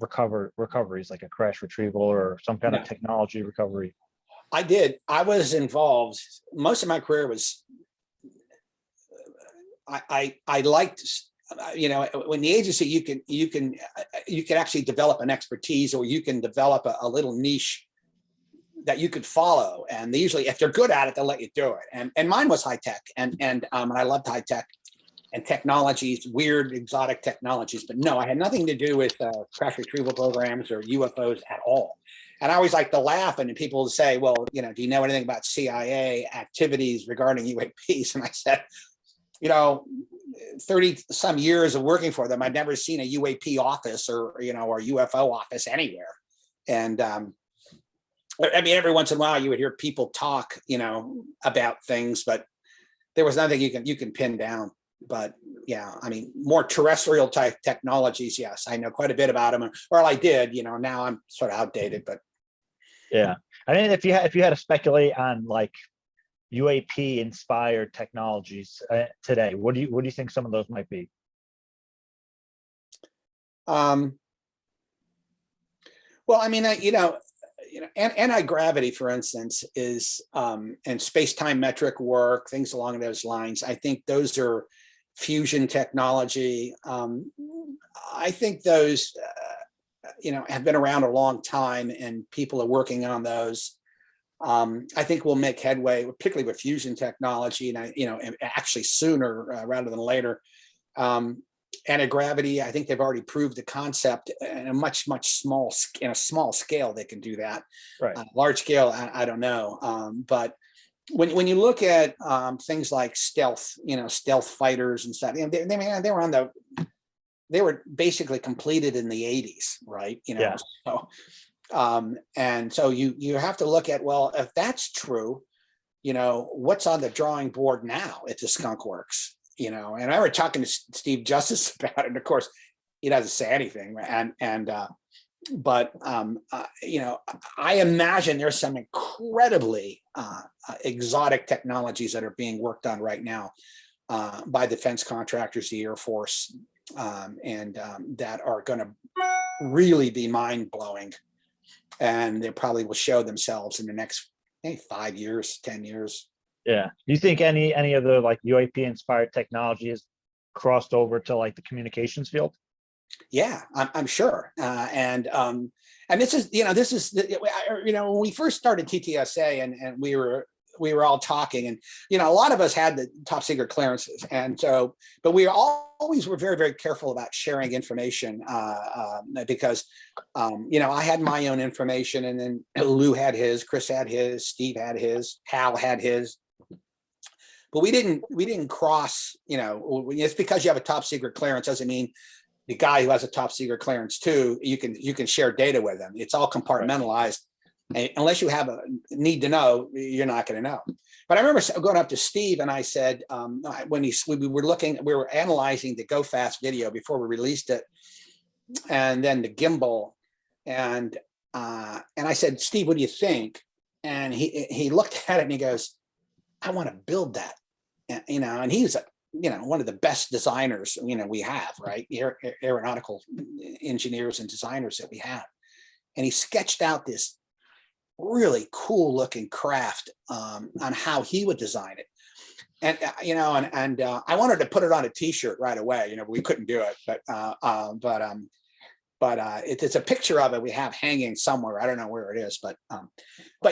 recoveries like a crash retrieval or some kind of technology recovery? I did. I was involved. Most of my career was, I liked, when the agency, you can actually develop an expertise, or you can develop a little niche that you could follow. And they usually, if they're good at it, they'll let you do it. And mine was high tech, and I loved high tech and technologies, weird, exotic technologies. But no, I had nothing to do with crash retrieval programs or UFOs at all. And I always like to laugh, and people would say, well, do you know anything about CIA activities regarding UAPs? And I said, 30 some years of working for them, I'd never seen a UAP office or UFO office anywhere. And every once in a while you would hear people talk, about things, but there was nothing you can pin down. But yeah, more terrestrial type technologies. Yes, I know quite a bit about them, or I did. Now I'm sort of outdated, but yeah. I mean, if you had to speculate on like UAP inspired technologies today, what do you think some of those might be? Well, anti-gravity, for instance, is and space-time metric work, things along those lines. I think those are fusion technology. I think those, have been around a long time, and people are working on those. I think we'll make headway, particularly with fusion technology, and actually sooner rather than later. Anti-gravity, I think they've already proved the concept in a much small scale. They can do that. Right. Large scale, I don't know. But when you look at things like stealth, stealth fighters and stuff, they were basically completed in the 80s, right? Yeah. So, and so you have to look at, well, if that's true, what's on the drawing board now at the Skunk Works, and I remember talking to Steve Justice about it, and of course he doesn't say anything. But I imagine there's some incredibly exotic technologies that are being worked on right now by defense contractors, the Air Force, and that are going to really be mind-blowing, and they probably will show themselves in the next 5 years, 10 years. Yeah. Do you think any of the like UAP inspired technology has crossed over to like the communications field? Yeah, I'm sure. And this is when we first started TTSA, and we were all talking, and a lot of us had the top secret clearances, and so, but we always were very, very careful about sharing information because I had my own information, and then Lou had his, Chris had his, Steve had his, Hal had his. But we didn't cross, it's because you have a top secret clearance doesn't mean the guy who has a top secret clearance too, you can share data with them. It's all compartmentalized. Right. Unless you have a need to know, you're not going to know. But I remember going up to Steve, and I said, when we were analyzing the Go Fast video before we released it, and then the gimbal, and I said, Steve, what do you think? And he looked at it and he goes, I want to build that, and he's one of the best designers we have, right? Aeronautical engineers and designers that we have. And he sketched out this really cool looking craft on how he would design it. And I wanted to put it on a t-shirt right away, we couldn't do it, but it's a picture of it we have hanging somewhere. I don't know where it is, but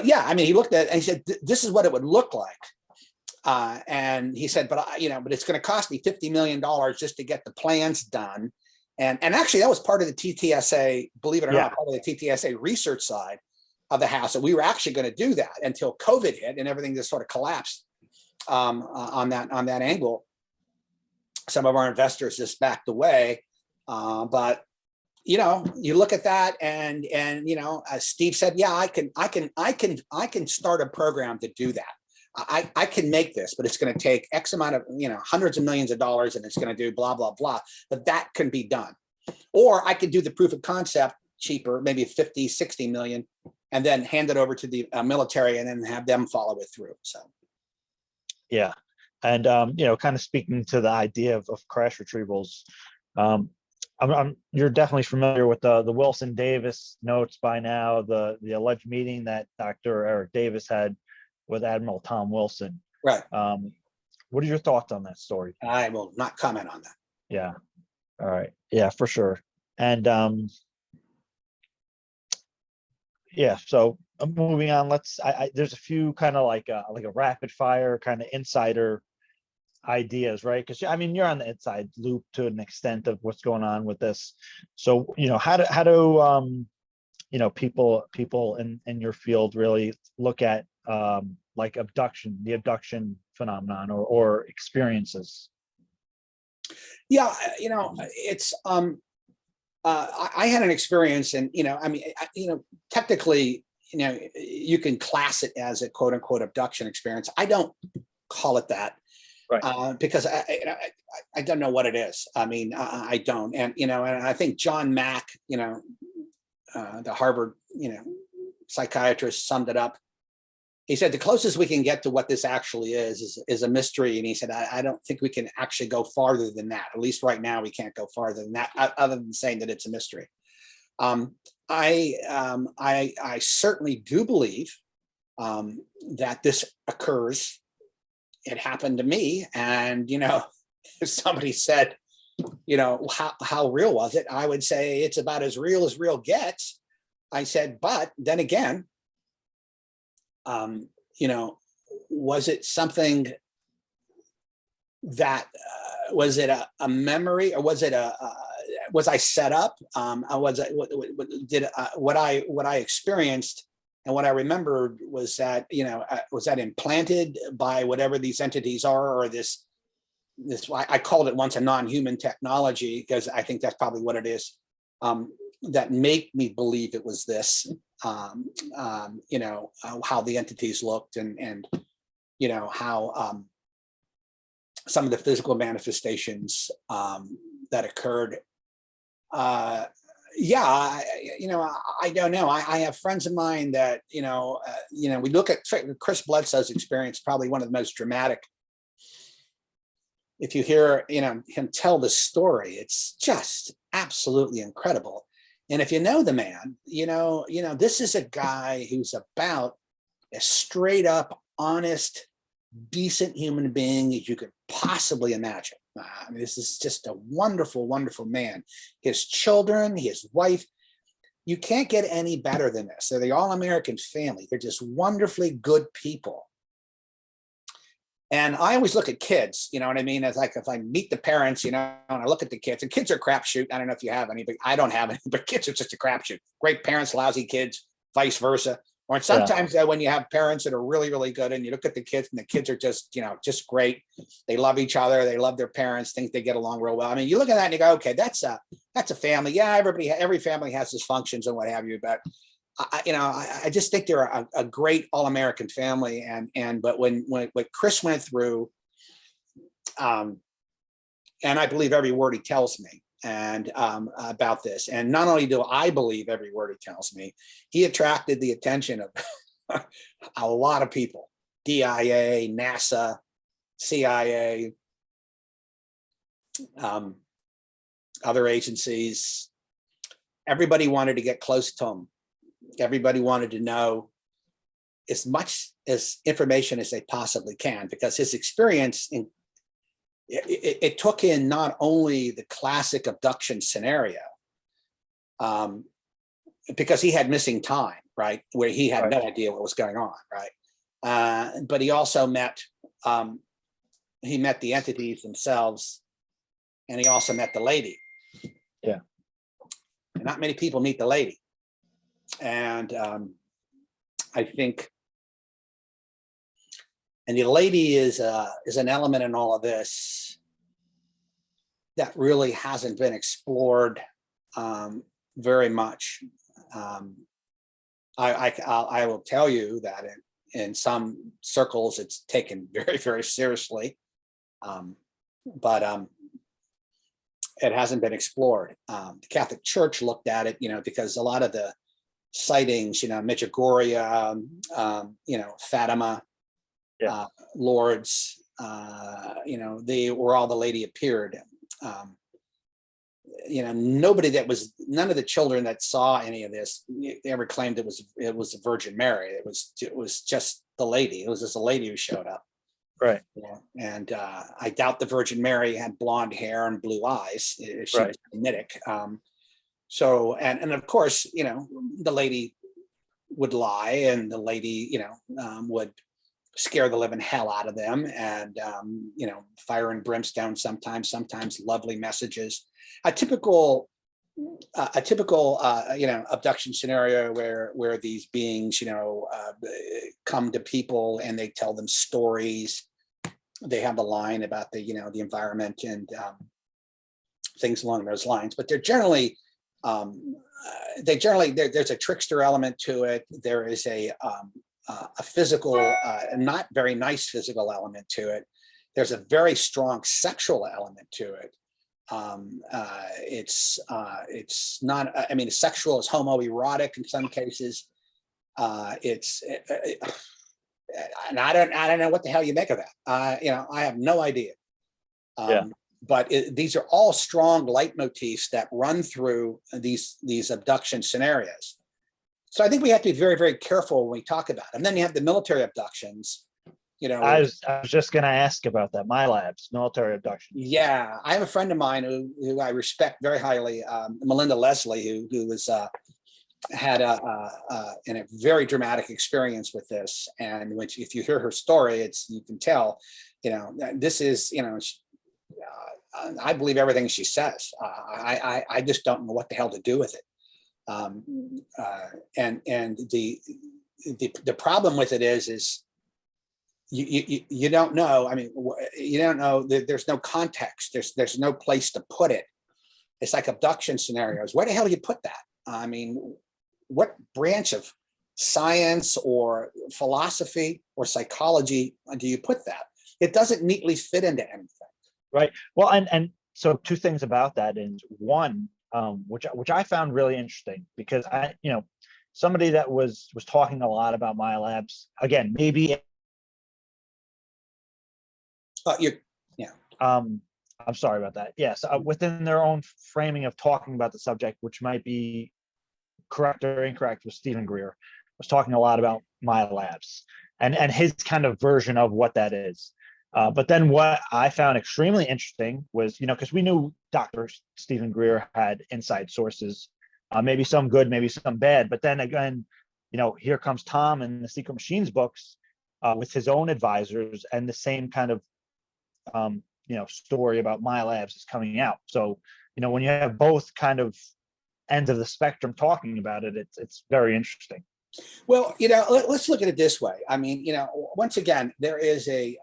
yeah, he looked at it and he said, this is what it would look like. And he said, but it's going to cost me $50 million just to get the plans done. And actually that was part of the TTSA, believe it or not, part of the TTSA research side of the house. And we were actually going to do that until COVID hit and everything just sort of collapsed on that angle. Some of our investors just backed away. But you look at that and as Steve said, yeah, I can start a program to do that. I can make this, but it's going to take X amount of, hundreds of millions of dollars, and it's going to do blah, blah, blah, but that can be done. Or I could do the proof of concept cheaper, maybe 50, 60 million, and then hand it over to the military and then have them follow it through. So. Yeah. And, kind of speaking to the idea of crash retrievals, You're definitely familiar with the Wilson Davis notes by now, the alleged meeting that Dr. Eric Davis had with Admiral Tom Wilson. Right. What are your thoughts on that story? I will not comment on that. Yeah. All right. Yeah, for sure. And yeah, so moving on, there's a few kind of like a rapid fire kind of insider ideas, right? Because I mean, you're on the inside loop to an extent of what's going on with this. So, how do people in your field really look at like the abduction phenomenon or experiences? Yeah, it's I had an experience, and I mean, technically, you can class it as a quote unquote abduction experience. I don't call it that, right? Because I don't know what it is. I mean, I don't, and and I think John Mack, the Harvard psychiatrist, summed it up. He said the closest we can get to what this actually is a mystery. And he said, I don't think we can actually go farther than that. At least right now, we can't go farther than that, other than saying that it's a mystery. I certainly do believe that this occurs. It happened to me. And, if somebody said, how real was it? I would say it's about as real gets. I said, but then again, was it something that was it a memory, or was it was I set up? What I experienced and what I remembered was that was that implanted by whatever these entities are, or this I called it once a non-human technology, because I think that's probably what it is. That make me believe it was this, how the entities looked, and how some of the physical manifestations that occurred. Yeah, I don't know. I have friends of mine that, we look at Chris Bledsoe's experience, probably one of the most dramatic. If you hear, him tell the story, it's just absolutely incredible. And if you know the man, this is a guy who's about as straight up, honest, decent human being as you could possibly imagine. I mean, this is just a wonderful, wonderful man. His children, his wife, you can't get any better than this. They're the all-American family. They're just wonderfully good people. And I always look at kids, you know what I mean? It's like if I meet the parents, and I look at the kids, and kids are crapshoot. I don't know if you have any, but I don't have any, but kids are just a crapshoot. Great parents, lousy kids, vice versa. Or sometimes when you have parents that are really, really good, and you look at the kids, and the kids are just, just great. They love each other. They love their parents, think they get along real well. I mean, you look at that and you go, okay, that's a family. Yeah, every family has dysfunctions and what have you, but I just think they're a great all-American family. But when what Chris went through, and I believe every word he tells me, and about this, and not only do I believe every word he tells me, he attracted the attention of a lot of people: DIA, NASA, CIA, other agencies. Everybody wanted to get close to him. Everybody wanted to know as much as information as they possibly can, because his experience it took in not only the classic abduction scenario, because he had missing time, right, where he had no idea what was going on, right, but he also met the entities themselves, and he also met the lady. Yeah, and not many people meet the lady. And I think, and the lady is an element in all of this that really hasn't been explored very much. I will tell you that in some circles it's taken very, very seriously, but it hasn't been explored. The Catholic Church looked at it, because a lot of the sightings, Medjugorje, Fatima, Lourdes, they were all the lady appeared. nobody none of the children that saw any of this ever claimed it was the Virgin Mary. It was just the lady. It was just a lady who showed up. Right. And I doubt the Virgin Mary had blonde hair and blue eyes. She was Semitic. So, and of course, the lady would lie, and the lady, would scare the living hell out of them, and fire and brimstone sometimes lovely messages. A typical abduction scenario where these beings come to people and they tell them stories. They have the line about the environment and things along those lines, but they're generally there's a trickster element to it. There is a physical, not very nice physical element to it. There's a very strong sexual element to it. It's not, sexual is homoerotic in some cases. And I don't know what the hell you make of that. I have no idea. But these are all strong leitmotifs that run through these abduction scenarios. So I think we have to be very, very careful when we talk about them. Then you have the military abductions. I was just going to ask about that. MILABs, military abduction. Yeah, I have a friend of mine who I respect very highly, Melinda Leslie, who was had a very dramatic experience with this. And which, if you hear her story, you can tell, this is, I believe everything she says. I just don't know what the hell to do with it. And the problem with it is you don't know. You don't know. There's no context. There's no place to put it. It's like abduction scenarios. Where the hell do you put that? What branch of science or philosophy or psychology do you put that? It doesn't neatly fit into anything. Right. Well, and so two things about that is one, which I found really interesting, because somebody that was talking a lot about MILABs, again, maybe. I'm sorry about that. Yes, within their own framing of talking about the subject, which might be correct or incorrect, with Stephen Greer, was talking a lot about MILABs and his kind of version of what that is. But then what I found extremely interesting was, because we knew Dr. Stephen Greer had inside sources, maybe some good, maybe some bad. But then again, here comes Tom in the Secret Machines books with his own advisors, and the same kind of, story about MILABs is coming out. So, when you have both kind of ends of the spectrum talking about it, it's very interesting. Well, let's look at it this way. Once again, there is you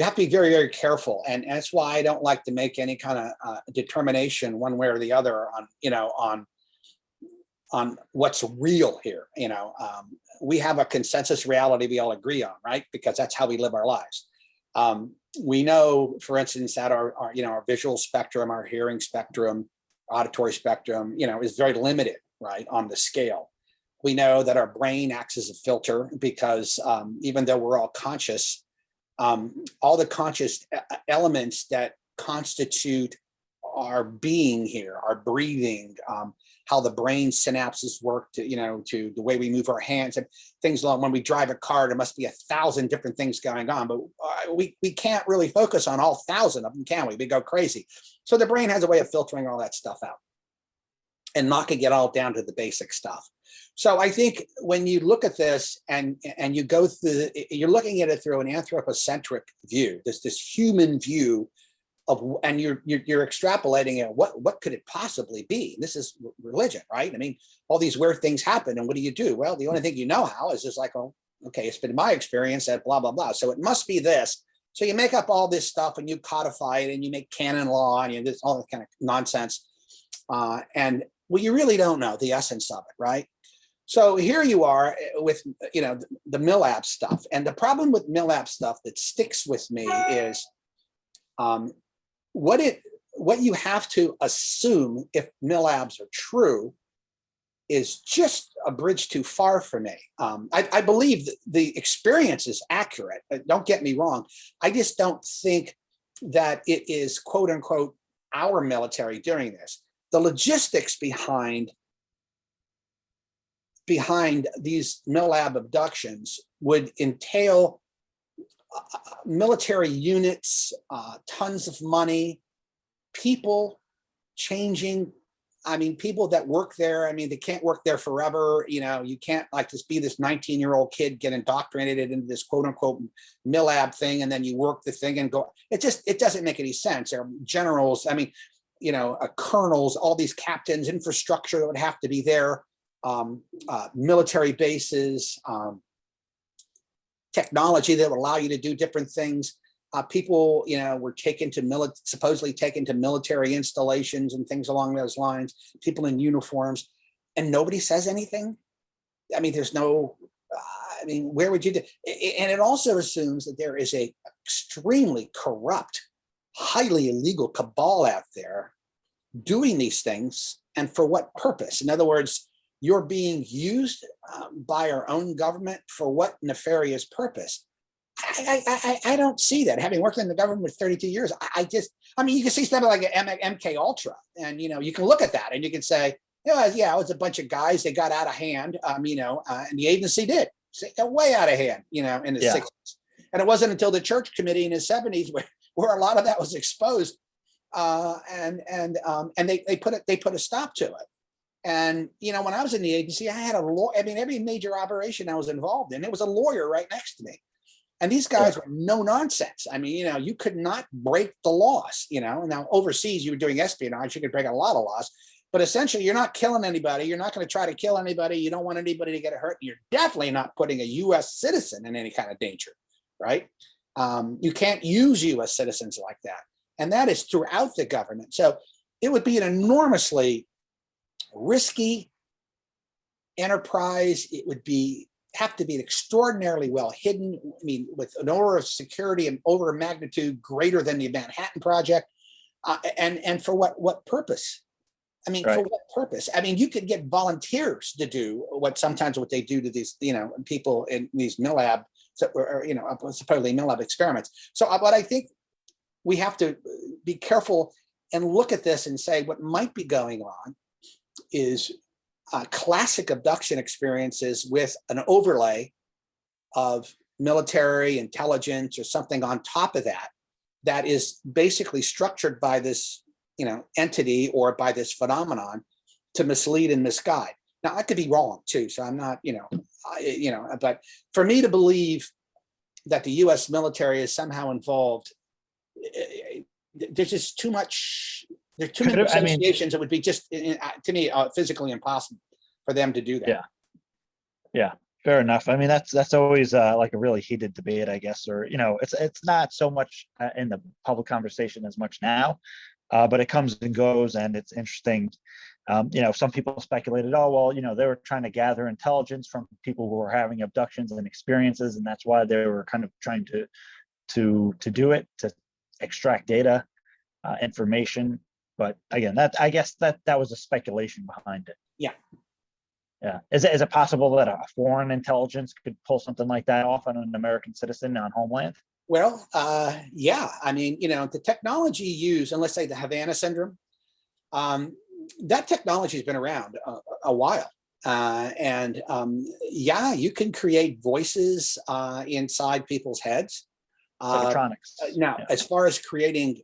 have to be very, very careful, and that's why I don't like to make any kind of determination one way or the other on what's real here. We have a consensus reality we all agree on, right? Because that's how we live our lives. We know, for instance, that our visual spectrum, our hearing spectrum, auditory spectrum, is very limited, right, on the scale. We know that our brain acts as a filter because even though we're all conscious, all the conscious elements that constitute our being here, our breathing, how the brain synapses work to the way we move our hands and things along. When we drive a car, there must be 1,000 different things going on, but we can't really focus on all 1,000 of them, can we? We go crazy. So the brain has a way of filtering all that stuff out and knocking it all down to the basic stuff. So I think when you look at this and you go through, you're looking at it through an anthropocentric view, this human view of, and you're extrapolating it. What could it possibly be? This is religion, right? All these weird things happen, and what do? Well, the only thing you know how is just like, oh, okay, it's been my experience that blah blah blah. So it must be this. So you make up all this stuff and you codify it and you make canon law and you all that kind of nonsense. And well, you really don't know the essence of it, right? So here you are with the MILAB stuff, and the problem with MILAB stuff that sticks with me is what you have to assume if MILABs are true is just a bridge too far for me. I believe the experience is accurate. Don't get me wrong. I just don't think that it is quote unquote our military doing this. The logistics behind these MILAB abductions would entail military units, tons of money, people changing. I mean, people that work there, I mean, they can't work there forever. You know, you can't like just be this 19-year-old kid, get indoctrinated into this quote unquote MILAB thing, and then you work the thing and go. It doesn't make any sense. There are generals, I mean, you know, colonels, all these captains, infrastructure that would have to be there, military bases, technology that would allow you to do different things. People, you know, were supposedly taken to military installations and things along those lines, people in uniforms, and nobody says anything. I mean, there's no, I mean, where would you do? And it also assumes that there is a extremely corrupt, highly illegal cabal out there doing these things, and for what purpose? In other words, you're being used by our own government for what nefarious purpose? I don't see that. Having worked in the government for 32 years, I mean, you can see something like MK Ultra, and you know, you can look at that and you can say, yeah, it was a bunch of guys, they got out of hand, you know, and the agency did way out of hand, you know, in the 60s. And it wasn't until the Church Committee in the 70s where a lot of that was exposed, and they put a stop to it. And you know, when I was in the agency, I had every major operation I was involved in, it was a lawyer right next to me. And these guys were no nonsense. I mean, you know, you could not break the laws, you know. Now, overseas, you were doing espionage, you could break a lot of laws, but essentially, you're not killing anybody. You're not going to try to kill anybody. You don't want anybody to get hurt. You're definitely not putting a U.S. citizen in any kind of danger, right? You can't use U.S. citizens like that. And that is throughout the government. So it would be an enormously risky enterprise. It would have to be extraordinarily well hidden. I mean, with an aura of security and over a magnitude greater than the Manhattan Project. And for what purpose? I mean, for what purpose? I mean, you could get volunteers to do what they do to these, you know, people in these MILAB, you know, supposedly MILAB experiments. So what I think we have to be careful and look at this and say what might be going on is classic abduction experiences with an overlay of military intelligence or something on top of that is basically structured by this, you know, entity or by this phenomenon to mislead and misguide. Now, I could be wrong too, so I'm not, you know, but for me to believe that the U.S. military is somehow involved, there's just too much. There are too many associations. It would be just, to me, physically impossible for them to do that. Yeah, fair enough. I mean, that's always like a really heated debate, I guess, or you know, it's not so much in the public conversation as much now, but it comes and goes, and it's interesting. You know, some people speculated, oh well, you know, they were trying to gather intelligence from people who were having abductions and experiences, and that's why they were kind of trying to do it, to extract data, information. But again, I guess that was a speculation behind it. Yeah. Is it possible that a foreign intelligence could pull something like that off on an American citizen on homeland? Well, yeah. I mean, you know, the technology used, and let's say the Havana syndrome, that technology has been around a while. Yeah, you can create voices inside people's heads. Electronics. Now, as far as creating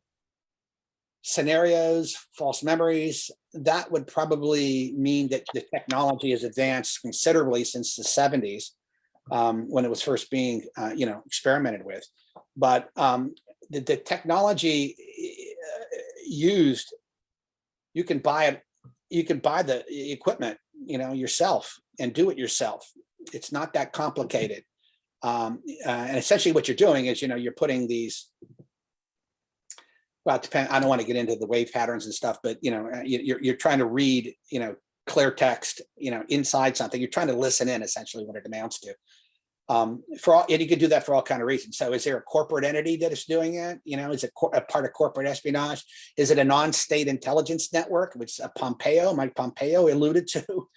scenarios, false memories, that would probably mean that the technology has advanced considerably since the 70s, when it was first being, you know, experimented with. But the technology used, you can buy it, you can buy the equipment, you know, yourself and do it yourself. It's not that complicated. And essentially what you're doing is, you know, you're putting these, well, it depends. I don't want to get into the wave patterns and stuff, but you know, you're trying to read, you know, clear text, you know, inside something. You're trying to listen in, essentially, what it amounts to. And you can do that for all kinds of reasons. So, is there a corporate entity that is doing it? You know, is it a part of corporate espionage? Is it a non-state intelligence network, which Mike Pompeo alluded to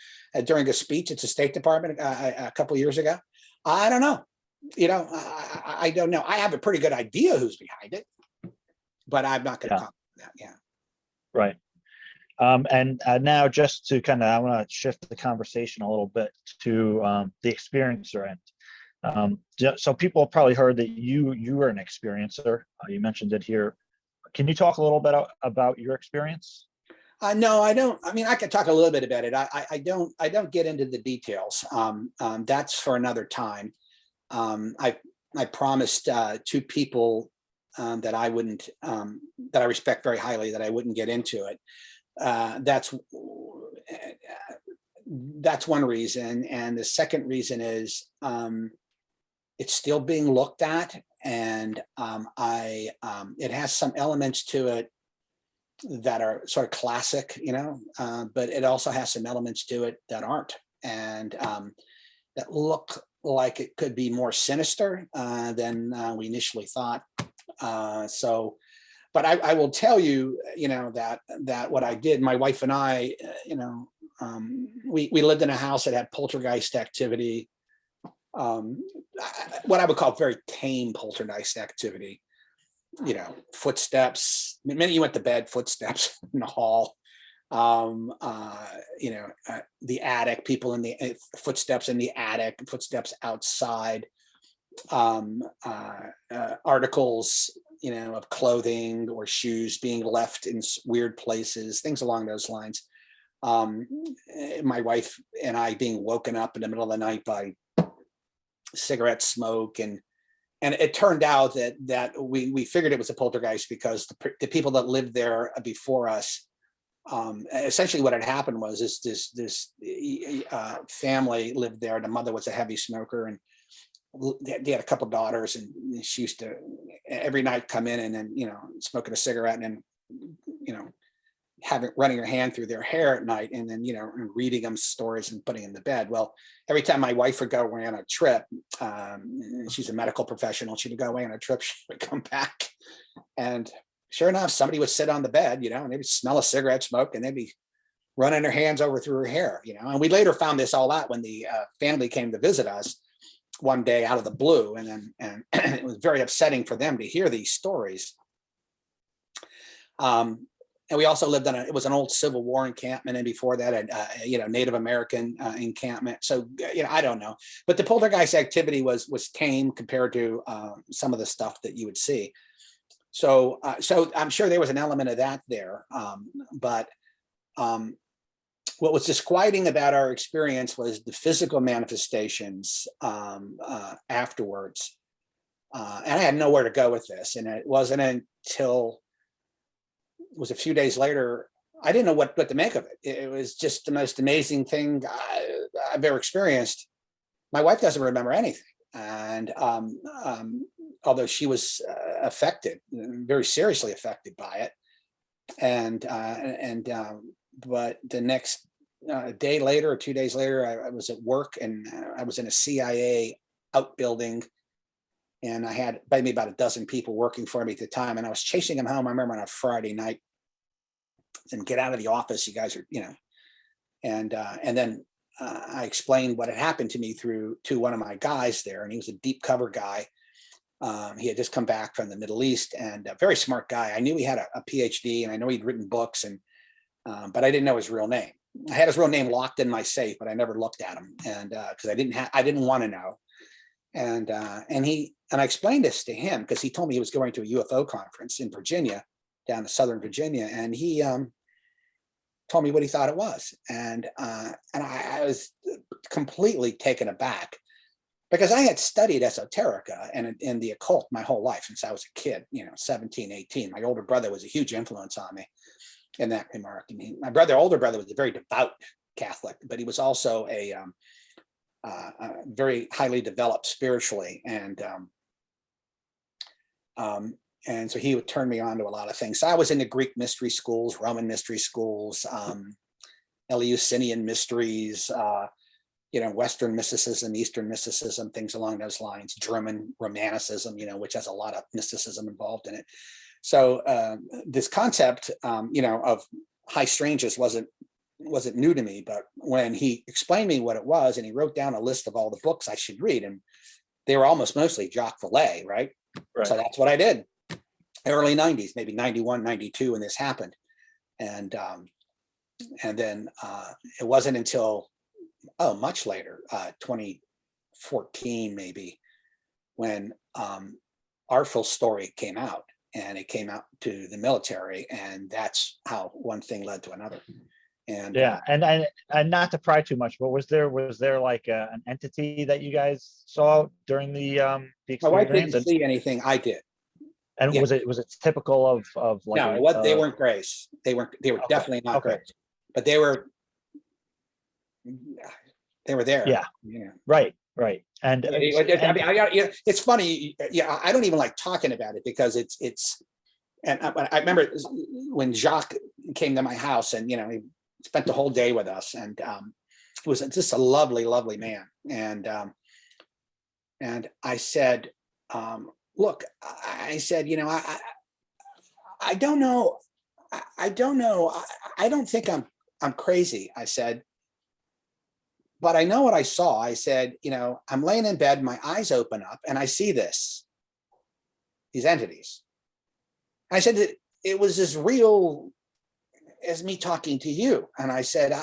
during a speech at the State Department a couple of years ago? I don't know. You know, I don't know. I have a pretty good idea who's behind it. but I'm not going to Yeah. comment on that. Yeah. Right. And now just to kind of, I want to shift the conversation a little bit to the experiencer end. So people have probably heard that you were an experiencer. You mentioned it here. Can you talk a little bit about your experience? No, I don't. I mean, I could talk a little bit about it. I don't get into the details. That's for another time. I promised two people that I wouldn't, that I respect very highly, that I wouldn't get into it. That's one reason, and the second reason is it's still being looked at, and it has some elements to it that are sort of classic, but it also has some elements to it that aren't, and that look like it could be more sinister than we initially thought. But I will tell you, that what I did, my wife and I, we lived in a house that had poltergeist activity, what I would call very tame poltergeist activity. Footsteps. The minute you went to bed, footsteps in the hall. The attic, people in the footsteps in the attic, footsteps outside. Articles, of clothing or shoes being left in weird places, things along those lines. My wife and I being woken up in the middle of the night by cigarette smoke, and it turned out that we figured it was a poltergeist because the people that lived there before us, essentially what had happened was this family lived there. The mother was a heavy smoker, and they had a couple daughters, and she used to every night come in and then smoking a cigarette, and then running her hand through their hair at night, and then reading them stories and putting them to bed. Well, every time my wife would go away on a trip, she's a medical professional, she would go away on a trip, she would come back, and sure enough, somebody would sit on the bed, and they would smell a cigarette smoke, and they'd be running their hands over through her hair, and we later found this all out when the family came to visit us one day out of the blue, and it was very upsetting for them to hear these stories. And we also lived on it was an old Civil War encampment, and before that, Native American encampment. So, I don't know, but the poltergeist activity was tame compared to some of the stuff that you would see. So I'm sure there was an element of that there, but what was disquieting about our experience was the physical manifestations afterwards, and I had nowhere to go with this, and it wasn't until it was a few days later, I didn't know what to make of it. It was just the most amazing thing I've ever experienced. My wife doesn't remember anything. And although she was affected, very seriously affected by it. But the next day later or 2 days later, I was at work, and I was in a CIA outbuilding. And I had maybe about a dozen people working for me at the time, and I was chasing them home. I remember on a Friday night, and get out of the office, you guys are, and then I explained what had happened to me to one of my guys there, and he was a deep cover guy. He had just come back from the Middle East, and a very smart guy. I knew he had a PhD, and I know he'd written books, and but I didn't know his real name. I had his real name locked in my safe, but I never looked at him, and because I didn't want to know. And I explained this to him because he told me he was going to a UFO conference in Virginia, down to Southern Virginia, and he told me what he thought it was, and I was completely taken aback because I had studied esoterica and the occult my whole life since I was a kid, 17, 18. My older brother was a huge influence on me in that remark. And my older brother was a very devout Catholic, but he was also a very highly developed spiritually, and so he would turn me on to a lot of things. So I was into Greek mystery schools, Roman mystery schools, Eleusinian mysteries, Western mysticism, Eastern mysticism, things along those lines, German Romanticism, which has a lot of mysticism involved in it. So this concept, of high strangeness wasn't new to me, but when he explained to me what it was, and he wrote down a list of all the books I should read, and they were almost mostly Jacques Vallée, right? So that's what I did. early 90s, maybe 91, 92 when this happened. And then it wasn't until, much later, 2014 maybe, when our full story came out, and it came out to the military, and that's how one thing led to another. And yeah, and not to pry too much, but was there like an entity that you guys saw during the my wife experience? didn't see anything. I did. And Yeah. was it typical of like No, they weren't grays. They were okay, definitely not okay. grays, but they were there. Yeah. Yeah. Right. And, I mean, it's funny. Yeah, I don't even like talking about it because it's. And I remember when Jacques came to my house, and he spent the whole day with us, and he was just a lovely, lovely man. And I said, look, I said, I don't know. I don't know. I don't think I'm crazy. I said, but I know what I saw. I said, I'm laying in bed, my eyes open up, and I see these entities. I said that it was as real as me talking to you. And I said,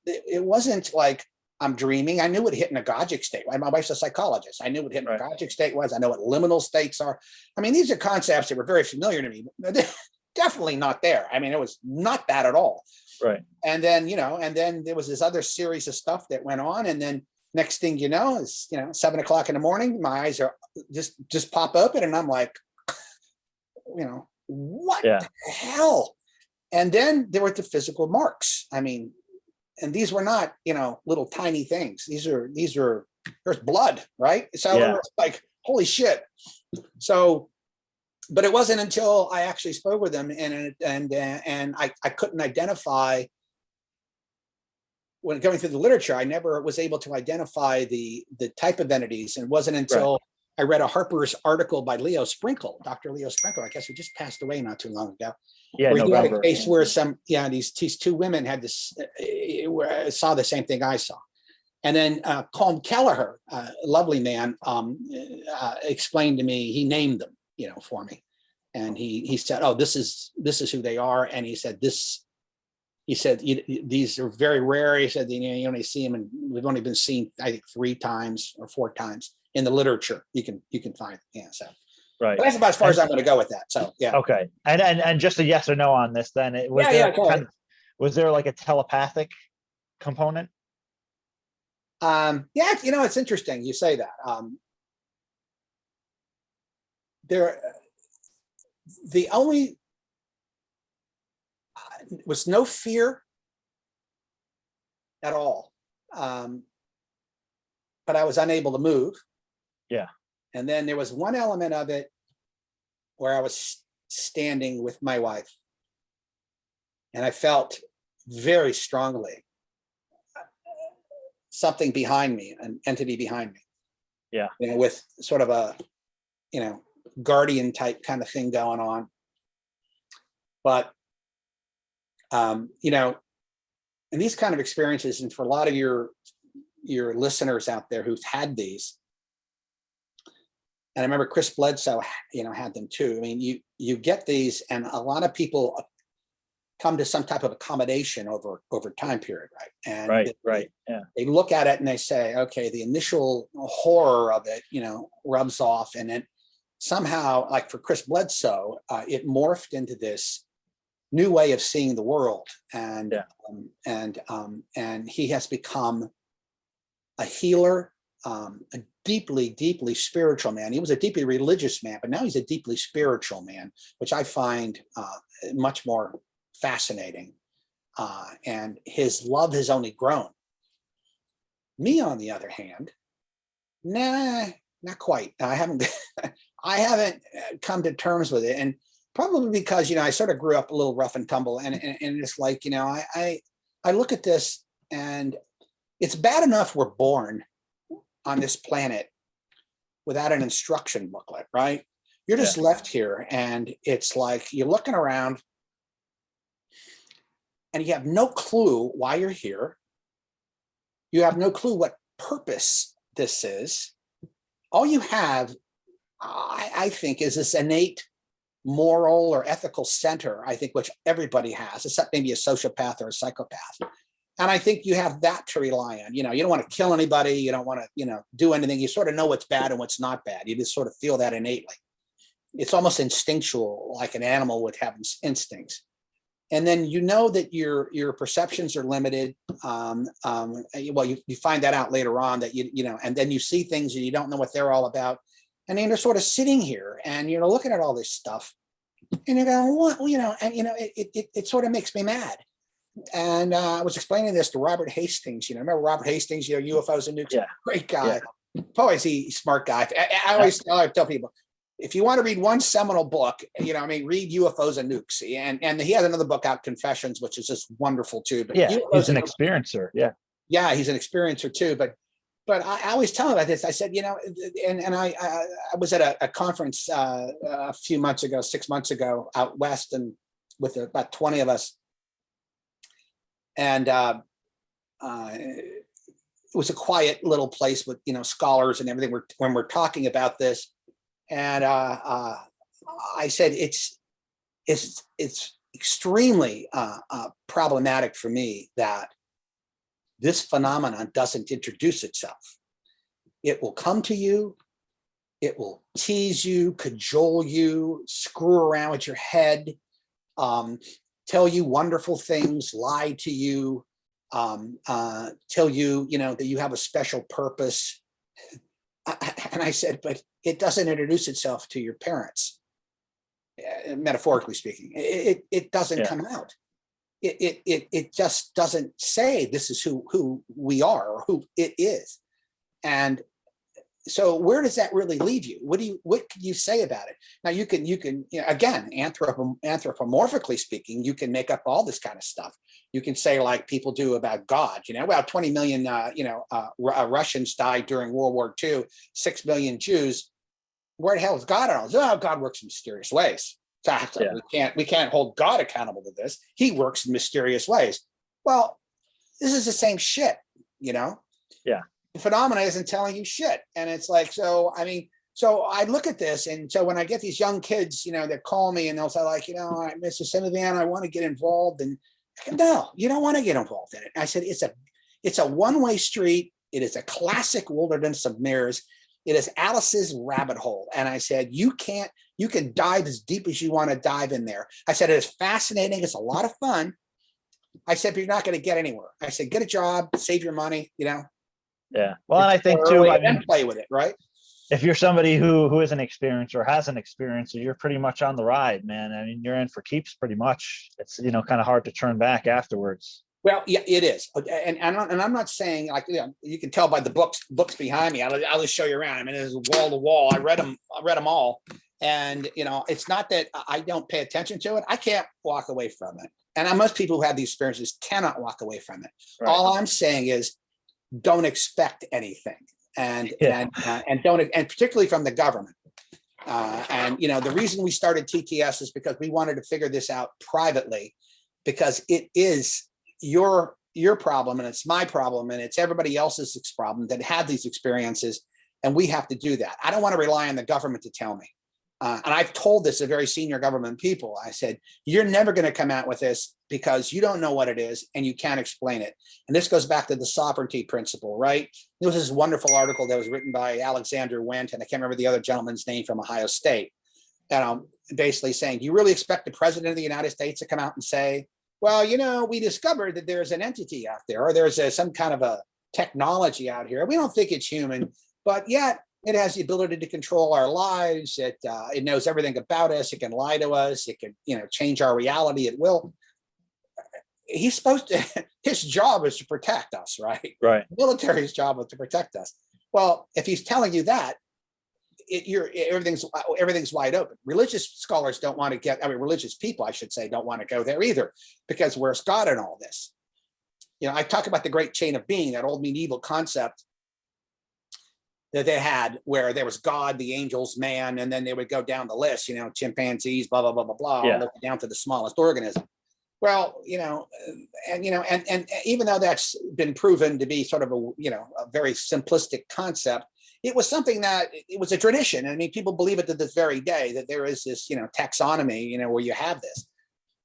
it wasn't like I'm dreaming. I knew what hypnagogic state. My wife's a psychologist. I knew what hypnagogic state was. I know what liminal states are. I mean, these are concepts that were very familiar to me, but they're definitely not there. I mean, it was not that at all. Right. And then, and then there was this other series of stuff that went on. And then next thing you know is, 7 o'clock in the morning, my eyes are just pop open, and I'm like, what the hell? And then there were the physical marks. I mean, and these were not, little tiny things. There's blood, right? So it was like, holy shit. So, but it wasn't until I actually spoke with them, and I couldn't identify, when going through the literature, I never was able to identify the type of entities. And it wasn't until I read a Harper's article by Leo Sprinkle, Dr. Leo Sprinkle, I guess, who just passed away not too long ago. Yeah, where November. he had a case where these two women had this, saw the same thing I saw. And then Colin Kelleher, a lovely man, explained to me, he named them, for me. And he said, oh, this is who they are. And he said, these are very rare. He said, you only see them, and we've only been seen, I think, 3 times or 4 times in the literature. You can find it. Yeah. So right. But that's about as far as I'm going to go with that. So yeah. Okay. And just a yes or no on this, then. Was there like a telepathic component? Yeah, it's interesting you say that. The only was no fear at all, but I was unable to move. Yeah. And then there was one element of it where I was standing with my wife, and I felt very strongly something behind me, an entity behind me. Yeah. With sort of a, guardian type kind of thing going on. But, and these kind of experiences, and for a lot of your listeners out there who've had these, and I remember Chris Bledsoe, had them too. I mean, you get these, and a lot of people come to some type of accommodation over time period, right? And they look at it and they say, okay, the initial horror of it, rubs off, and then somehow, like for Chris Bledsoe, it morphed into this new way of seeing the world, and he has become a healer, a deeply, deeply spiritual man. He was a deeply religious man, but now he's a deeply spiritual man, which I find much more fascinating. And his love has only grown. Me, on the other hand, not quite. I haven't come to terms with it, and probably because I sort of grew up a little rough and tumble, and it's like I look at this, and it's bad enough we're born on this planet without an instruction booklet, right? You're just left here, and it's like you're looking around, and you have no clue why you're here. You have no clue what purpose this is. All you have, I think, is this innate moral or ethical center, I think, which everybody has, except maybe a sociopath or a psychopath. And I think you have that to rely on. You don't want to kill anybody. You don't want to, do anything. You sort of know what's bad and what's not bad. You just sort of feel that innately. It's almost instinctual, like an animal would have instincts. And then that your perceptions are limited. Well, you find that out later on that and then you see things and you don't know what they're all about. And then you're sort of sitting here and you're looking at all this stuff, and you're going, what? It sort of makes me mad. And I was explaining this to Robert Hastings. Remember Robert Hastings? UFOs and nukes. Yeah. Great guy. Yeah. Boy, is he smart guy. I always tell people, if you want to read one seminal book, read UFOs and Nukes. And he has another book out, Confessions, which is just wonderful too. But yeah, he's an experiencer. Yeah. Yeah, he's an experiencer too. But I always tell him about this. I said, and I was at a conference a few months ago, 6 months ago, out west, and with about 20 of us. And it was a quiet little place with scholars and everything. When we're talking about this. And I said, it's extremely problematic for me that this phenomenon doesn't introduce itself. It will come to you, it will tease you, cajole you, screw around with your head, tell you wonderful things, lie to you, tell you, that you have a special purpose. And I said, but it doesn't introduce itself to your parents, metaphorically speaking. It doesn't come out. It just doesn't say this is who we are or who it is. And so where does that really leave you? What can you say about it? Now you can again, anthropomorphically speaking, you can make up all this kind of stuff. You can say, like people do about God, 20 million, Russians died during World War II, 6 million Jews. Where the hell is God? Oh, God works in mysterious ways. Exactly. Yeah. We can't hold God accountable to this. He works in mysterious ways. Well, this is the same shit, Yeah. The phenomena isn't telling you shit. And it's like, so I look at this. And so when I get these young kids, that call me and they'll say like, Mr. Semivan, I want to get involved. And I go, no, you don't want to get involved in it. I said, it's a one-way street. It is a classic wilderness of mirrors. It is Alice's rabbit hole. And I said, you can dive as deep as you want to dive in there. I said, it is fascinating. It's a lot of fun. I said, but you're not going to get anywhere. I said, get a job, save your money, Yeah. Well, and I think too, play with it, right? If you're somebody who is an experiencer or has an experience, you're pretty much on the ride, man. I mean, you're in for keeps pretty much. It's, kind of hard to turn back afterwards. Well, yeah, it is. And I'm not saying like, you can tell by the books behind me. I'll just show you around. I mean, it's wall to wall. I read them all. And, it's not that I don't pay attention to it. I can't walk away from it. And most people who have these experiences cannot walk away from it. Right. All I'm saying is don't expect anything. And particularly from the government. The reason we started TTS is because we wanted to figure this out privately, because it is your problem and it's my problem and it's everybody else's problem that had these experiences, and we have to do that. I don't want to rely on the government to tell me. And I've told this to very senior government people. I said, you're never going to come out with this because you don't know what it is and you can't explain it. And this goes back to the sovereignty principle, right? There was this wonderful article that was written by Alexander Wendt, and I can't remember the other gentleman's name, from Ohio State, basically saying, do you really expect the president of the United States to come out and say, well, we discovered that there's an entity out there, or there's some kind of a technology out here. We don't think it's human, but yet it has the ability to control our lives. It knows everything about us. It can lie to us. It can, change our reality at will. He's supposed to, his job is to protect us, right? Right. The military's job is to protect us. Well, if he's telling you that, everything's wide open. Religious scholars don't want to religious people, I should say, don't want to go there either, because where's God in all this? I talk about the great chain of being, that old medieval concept that they had, where there was God, the angels, man, and then they would go down the list, chimpanzees, blah, blah, blah, blah, blah, all down to the smallest organism. Well, and even though that's been proven to be sort of a very simplistic concept, it was something that it was a tradition. I mean, people believe it to this very day that there is this, taxonomy, where you have this.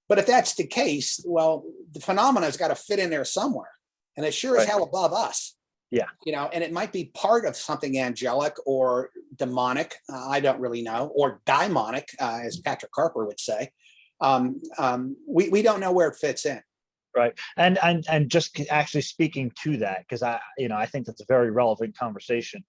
But if that's the case, well, the phenomena has got to fit in there somewhere. And it sure as hell above us. Yeah. And it might be part of something angelic or demonic. I don't really know, or daimonic, as Patrick Harper would say. We don't know where it fits in. Right. And just actually speaking to that, because I think that's a very relevant conversation.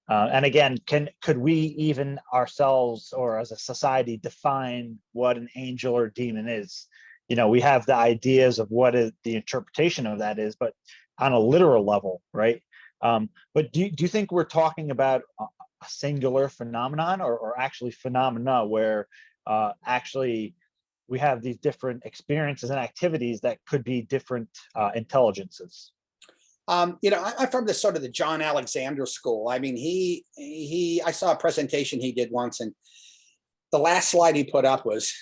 And again, could we even ourselves or as a society define what an angel or demon is? We have the ideas of what the interpretation of that is, but on a literal level, right? But do you think we're talking about a singular phenomenon or actually phenomena where actually we have these different experiences and activities that could be different intelligences? I'm from the sort of the John Alexander school. I mean, I saw a presentation he did once, and the last slide he put up was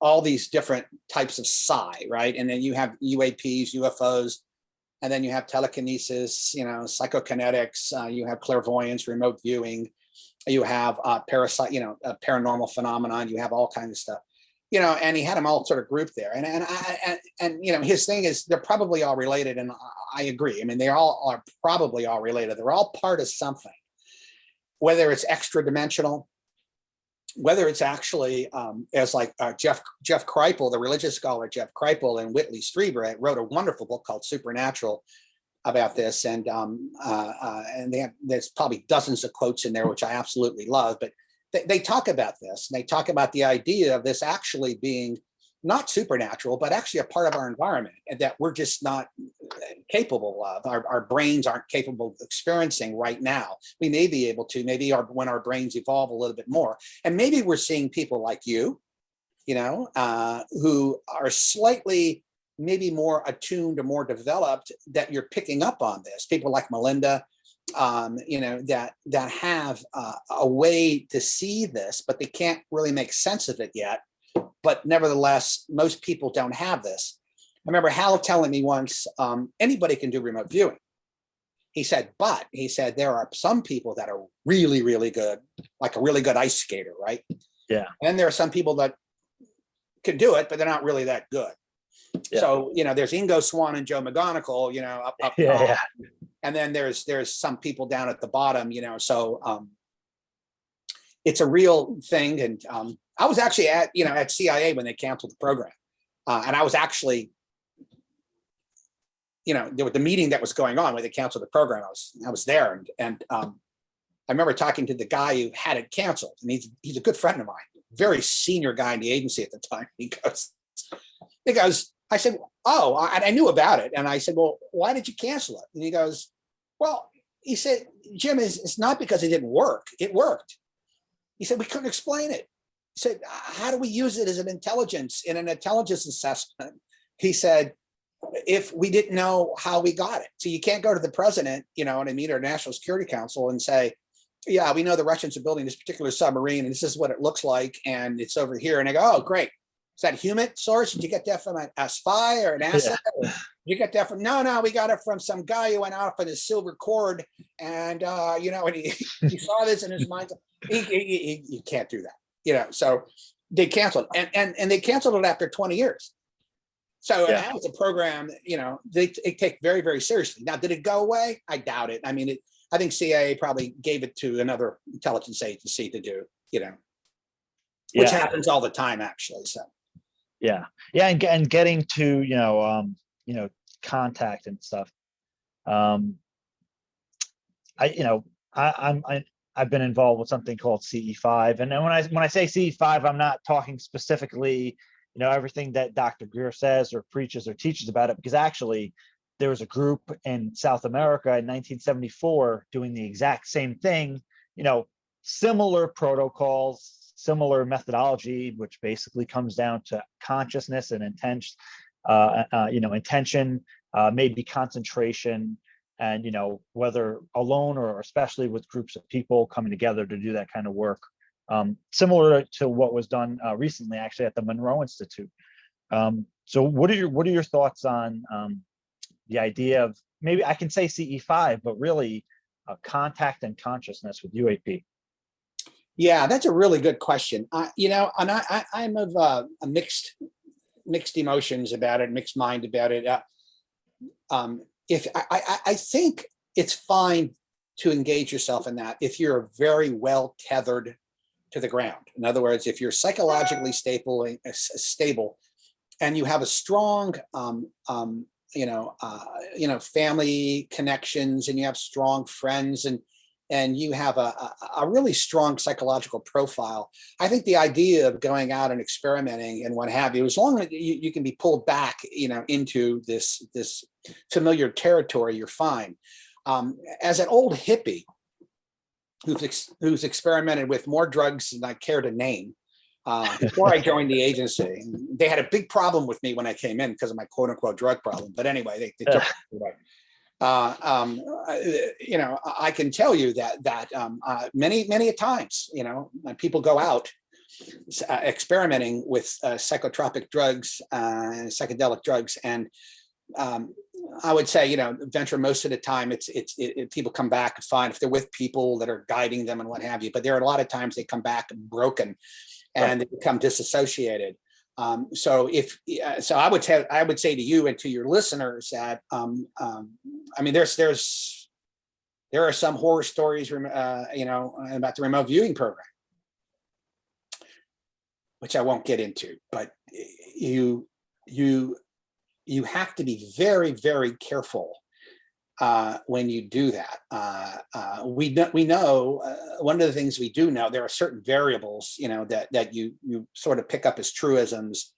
all these different types of psi, right? And then you have UAPs, UFOs, and then you have telekinesis, psychokinetics, you have clairvoyance, remote viewing, you have parasite, a paranormal phenomenon, you have all kinds of stuff. And he had them all sort of grouped there. And his thing is they're probably all related. And I agree. I mean, they all are probably all related. They're all part of something, whether it's extra dimensional, whether it's actually as like Jeff Kripal, the religious scholar, Jeff Kripal and Whitley Strieber wrote a wonderful book called Supernatural about this. And there's probably dozens of quotes in there, which I absolutely love, but they talk about this, and they talk about the idea of this actually being not supernatural, but actually a part of our environment, and that we're just not capable of. Our brains aren't capable of experiencing right now. We may be able to, maybe when our brains evolve a little bit more. And maybe we're seeing people like you, who are slightly maybe more attuned or more developed, that you're picking up on this. People like Melinda, that have a way to see this, but they can't really make sense of it yet. But nevertheless, most people don't have this. I remember Hal telling me once, anybody can do remote viewing. He said, there are some people that are really, really good, like a really good ice skater, right? Yeah. And there are some people that can do it, but they're not really that good. Yeah. So, there's Ingo Swann and Joe McGonigal, up top. Yeah. And then there's some people down at the bottom, so it's a real thing. And I was actually at CIA when they canceled the program. And I was actually, there was the meeting that was going on when they canceled the program. I was there. And I remember talking to the guy who had it canceled. And he's a good friend of mine, very senior guy in the agency at the time. He goes, I said, oh, I knew about it. And I said, well, why did you cancel it? And he goes, well, he said, Jim, it's not because it didn't work. It worked. He said, we couldn't explain it. He said, how do we use it as an intelligence in an intelligence assessment? He said, if we didn't know how we got it. So you can't go to the president, or National Security Council and say, yeah, we know the Russians are building this particular submarine and this is what it looks like. And it's over here. And I go, oh, great. Is that human source? Did you get that from a spy or an asset? Yeah. Did you get that from? No, we got it from some guy who went off on his silver cord, and and he saw this in his mind. You can't do that, So they canceled, and they canceled it after 20 years. So that was a program, they take very, very seriously. Now, did it go away? I doubt it. I mean, I think CIA probably gave it to another intelligence agency to do, which happens all the time, actually. So. Yeah, and getting to contact and stuff. I've been involved with something called CE5, and then when I say CE5, I'm not talking specifically everything that Dr. Greer says or preaches or teaches about it, because actually there was a group in South America in 1974 doing the exact same thing. Similar protocols, similar methodology, which basically comes down to consciousness and intention, maybe concentration, and whether alone or especially with groups of people coming together to do that kind of work, similar to what was done recently, actually, at the Monroe Institute. So, what are your thoughts on the idea of, maybe I can say CE5, but really contact and consciousness with UAP? Yeah, that's a really good question. You know, and I'm of a mixed emotions about it, mixed mind about it. If I think it's fine to engage yourself in that if you're very well tethered to the ground. In other words, if you're psychologically stable and you have a strong family connections, and you have strong friends, and you have a really strong psychological profile. I think the idea of going out and experimenting and what have you, as long as you can be pulled back, into this familiar territory, you're fine. As an old hippie who's experimented with more drugs than I care to name, before I joined the agency, they had a big problem with me when I came in because of my quote unquote drug problem. But anyway, they took it away. I can tell you that many times, people go out experimenting with psychotropic drugs, psychedelic drugs, and I would say, venture most of the time, it's people come back fine if they're with people that are guiding them and what have you. But there are a lot of times they come back broken and they become disassociated. So I would say to you and to your listeners that there are some horror stories about the remote viewing program, which I won't get into, but you have to be very, very careful when you do that. We know one of the things we do know, there are certain variables, that you sort of pick up as truisms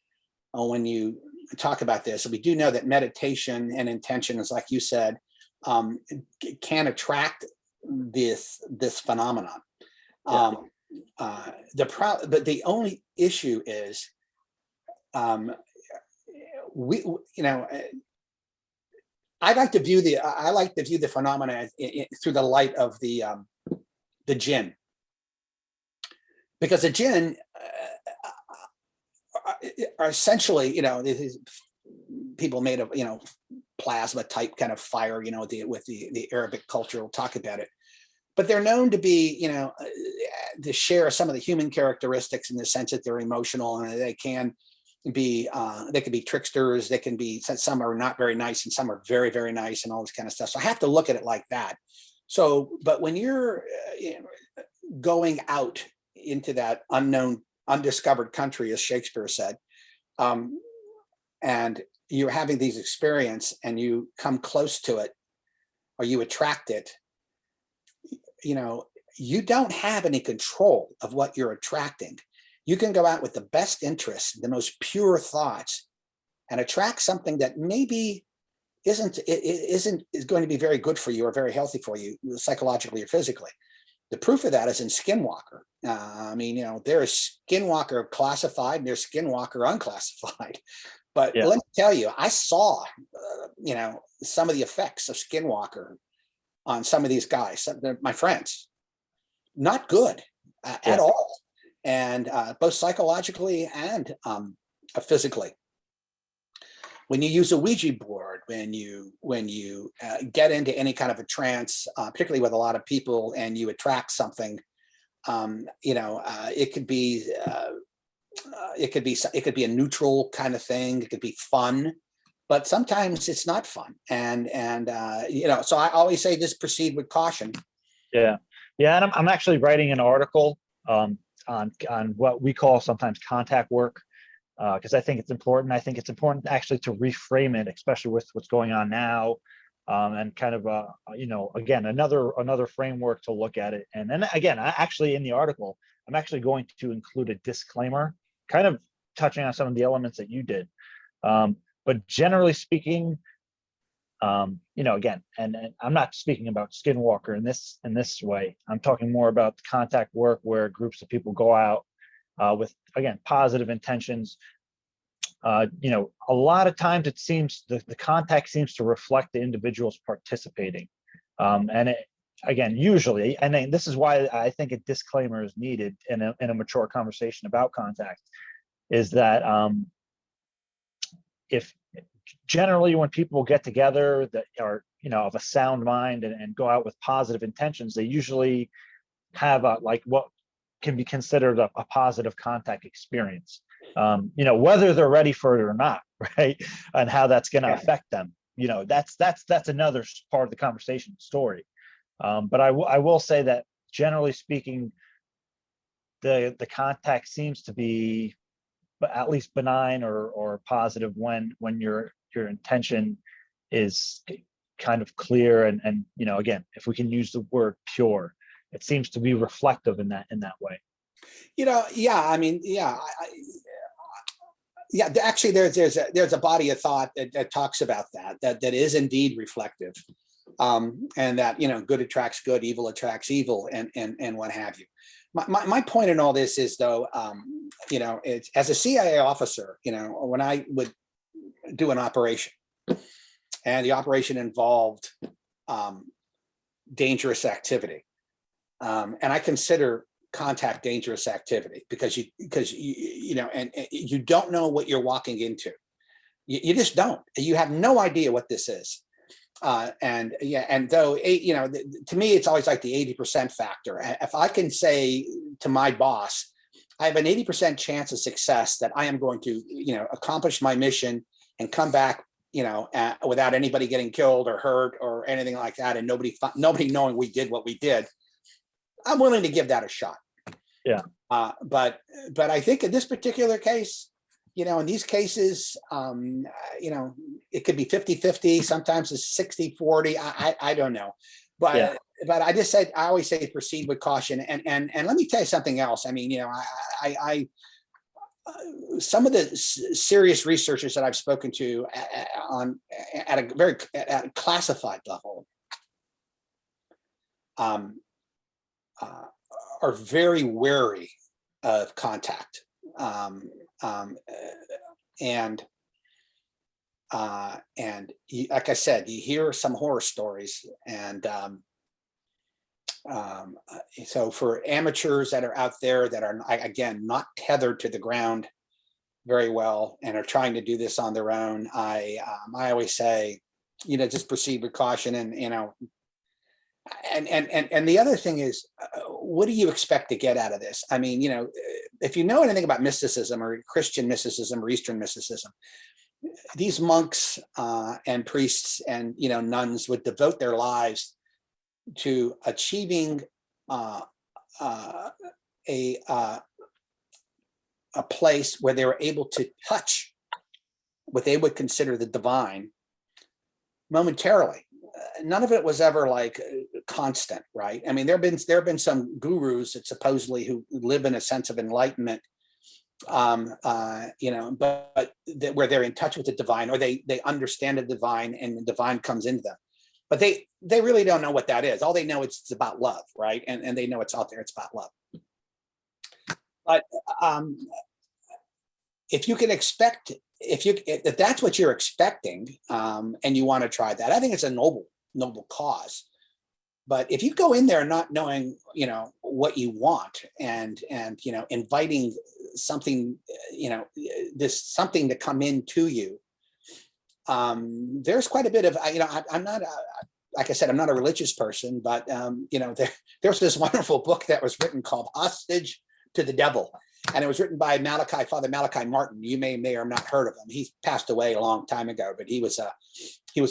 when you talk about this. We do know that meditation and intention, is like you said, can attract this phenomenon. But the only issue is, I like to view the phenomena through the light of the jinn, because the jinn are essentially, these people made of plasma type kind of fire, with the Arabic culture. We'll talk about it, but they're known to be, to share some of the human characteristics in the sense that they're emotional, and they can be tricksters. They can be, some are not very nice and some are very, very nice, and all this kind of stuff. So I have to look at it like that. So, but when you're going out into that unknown, undiscovered country, as Shakespeare said, and you're having these experiences and you come close to it or you attract it, you don't have any control of what you're attracting. You can go out with the best interests, the most pure thoughts, and attract something that maybe is going to be very good for you or very healthy for you, psychologically or physically. The proof of that is in Skinwalker. There's Skinwalker classified and there's Skinwalker unclassified. But let me tell you, I saw, some of the effects of Skinwalker on some of these guys, my friends. Not good at all. And both psychologically and physically. When you use a Ouija board, when you get into any kind of a trance, particularly with a lot of people, and you attract something, it could be a neutral kind of thing. It could be fun, but sometimes it's not fun. And so I always say this: proceed with caution. Yeah, and I'm actually writing an article on what we call sometimes contact work, because I think it's important. I think it's important actually to reframe it, especially with what's going on now, and kind of again, another framework to look at it. And then again, in the article, I'm actually going to include a disclaimer, kind of touching on some of the elements that you did. But generally speaking, again, and I'm not speaking about Skinwalker in this way. I'm talking more about contact work where groups of people go out with, again, positive intentions. A lot of times it seems the contact seems to reflect the individuals participating. Again, usually, and then this is why I think a disclaimer is needed in a mature conversation about contact, is that if generally when people get together that are, of a sound mind and go out with positive intentions, they usually have like what can be considered a positive contact experience, whether they're ready for it or not, right? And how that's going to affect them. That's another part of the conversation story. But I will say that generally speaking, the contact seems to be at least benign or positive when your intention is kind of clear and again, if we can use the word pure, it seems to be reflective in that way. Actually, there's a body of thought that talks about that is indeed reflective, and that good attracts good, evil attracts evil, and what have you. My point in all this is, though, it's, as a CIA officer, when I would do an operation, and the operation involved dangerous activity, and I consider contact dangerous activity because you don't know what you're walking into. You just don't. You have no idea what this is. And though, to me, it's always like the 80% factor. If I can say to my boss, I have an 80% chance of success that I am going to, accomplish my mission and come back, without anybody getting killed or hurt or anything like that, and nobody knowing we did what we did, I'm willing to give that a shot. Yeah. But I think in this particular case, in these cases, it could be 50-50, sometimes it's 60-40. I don't know. But I just said, I always say proceed with caution. And let me tell you something else. I mean, I some of the serious researchers that I've spoken to at a classified level are very wary of contact. And like I said, you hear some horror stories, and so for amateurs that are out there that are, again, not tethered to the ground very well and are trying to do this on their own, I always say, just proceed with caution. And and the other thing is, what do you expect to get out of this? I mean, if you know anything about mysticism or Christian mysticism or Eastern mysticism, these monks and priests and nuns would devote their lives to achieving a place where they were able to touch what they would consider the divine momentarily. None of it was ever like constant, right? I mean, there have been some gurus that supposedly who live in a sense of enlightenment, but where they're in touch with the divine, or they understand the divine and the divine comes into them. But they really don't know what that is. All they know is it's about love, right? And they know it's out there, it's about love. But if you can expect, if that's what you're expecting, and you want to try that, I think it's a noble cause. But if you go in there not knowing, what you want, and inviting something, something to come into you, there's quite a bit of, I'm not, like I said, I'm not a religious person, but there's this wonderful book that was written called Hostage to the Devil. And it was written by Father Malachi Martin. You may or not heard of him. He passed away a long time ago, but he was a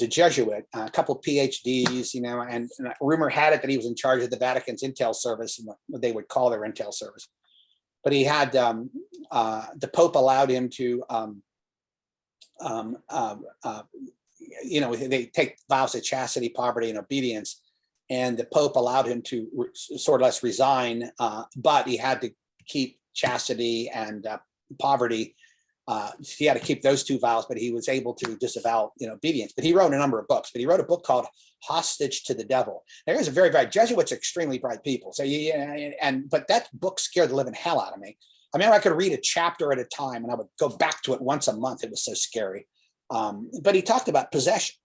Jesuit, a couple of PhDs, and rumor had it that he was in charge of the Vatican's intel service, and what they would call their intel service. But he had, the Pope allowed him to, they take vows of chastity, poverty, and obedience. And the Pope allowed him to sort of less resign, but he had to keep chastity and poverty. He had to keep those two vows, but he was able to disavow, obedience. But he wrote a number of books. But he wrote a book called Hostage to the Devil. There is a very Jesuits are extremely bright people. So but that book scared the living hell out of me. I mean, I could read a chapter at a time, and I would go back to it once a month. It was so scary. But he talked about possession,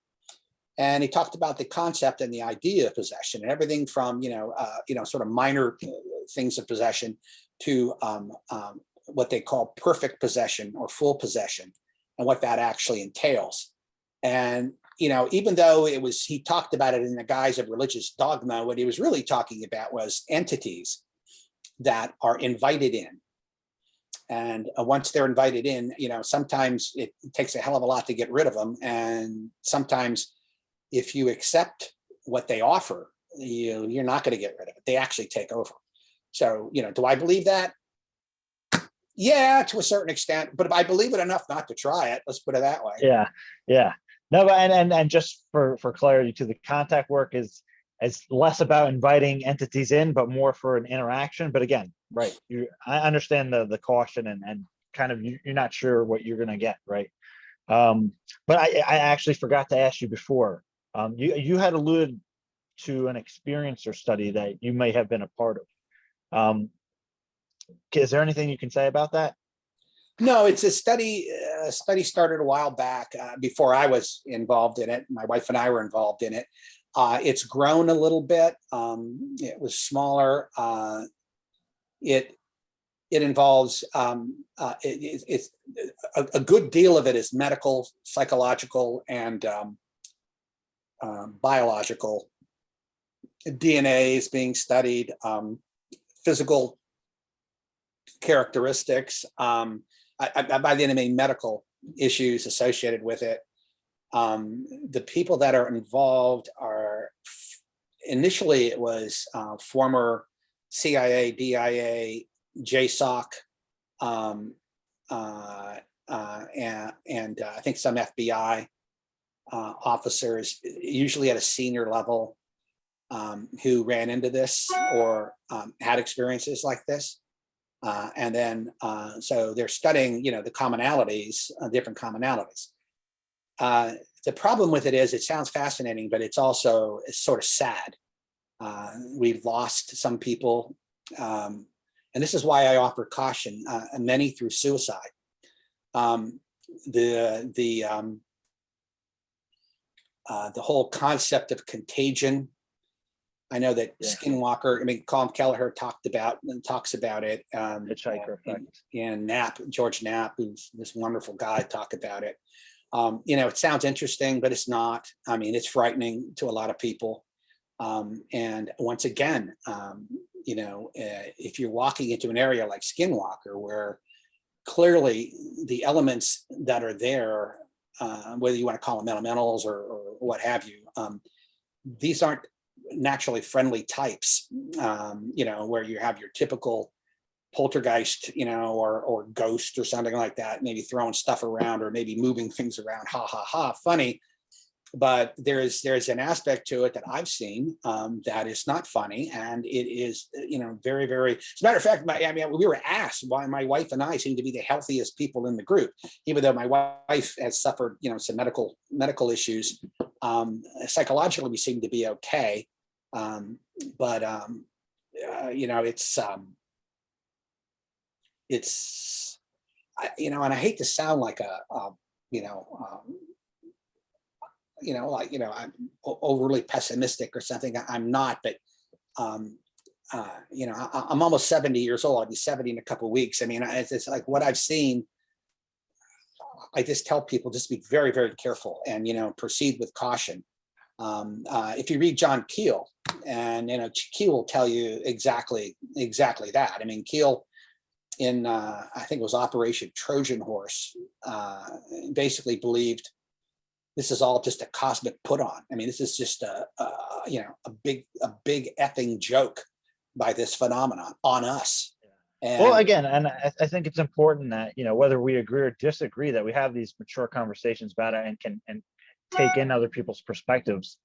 and he talked about the concept and the idea of possession, and everything from sort of minor things of possession to what they call perfect possession or full possession, and what that actually entails. And, even though he talked about it in the guise of religious dogma, what he was really talking about was entities that are invited in. And once they're invited in, sometimes it takes a hell of a lot to get rid of them. And sometimes if you accept what they offer, you're not going to get rid of it. They actually take over. So, do I believe that? Yeah, to a certain extent, but I believe it enough not to try it. Let's put it that way. Yeah. Yeah. No, but and just for clarity too, the contact work is less about inviting entities in, but more for an interaction. But again, right, I understand the caution and kind of you're not sure what you're gonna get, right? But I actually forgot to ask you before. You had alluded to an experiencer study that you may have been a part of. Is there anything you can say about that? No, it's a study. Study started a while back before I was involved in it. My wife and I were involved in it. It's grown a little bit. It was smaller. It involves it's a good deal of it is medical, psychological, and biological. DNA is being studied. Physical characteristics. By the end, I mean medical issues associated with it. The people that are involved are initially it was former CIA, DIA, JSOC, and I think some FBI officers, usually at a senior level, who ran into this or had experiences like this. And then, so they're studying, the commonalities, different commonalities. The problem with it is it sounds fascinating, but it's sort of sad. We've lost some people. And this is why I offer caution, many through suicide. The whole concept of contagion. I know that Skinwalker, Colin Kelleher talks about it. Hitchhiker effect. And George Knapp, who's this wonderful guy, talk about it. It sounds interesting, but it's not. It's frightening to a lot of people. And once again, if you're walking into an area like Skinwalker, where clearly the elements that are there, whether you want to call them elementals or what have you, these aren't naturally friendly types, where you have your typical poltergeist, or ghost or something like that, maybe throwing stuff around or maybe moving things around, ha ha ha, funny. But there's an aspect to it that I've seen that is not funny, and it is very, very. As a matter of fact, we were asked why my wife and I seem to be the healthiest people in the group, even though my wife has suffered some medical issues. Psychologically, we seem to be okay, but it's and I hate to sound like I'm overly pessimistic or something. I'm not, but I'm almost 70 years old. I'll be 70 in a couple of weeks. It's like what I've seen. I just tell people just be very, very careful and proceed with caution. If you read John Keel, and Keel will tell you exactly that. Keel in I think it was Operation Trojan Horse, basically believed this is all just a cosmic put on. This is just a big effing joke by this phenomenon on us. And, well, again, and I think it's important that, whether we agree or disagree, that we have these mature conversations about it and can take in other people's perspectives,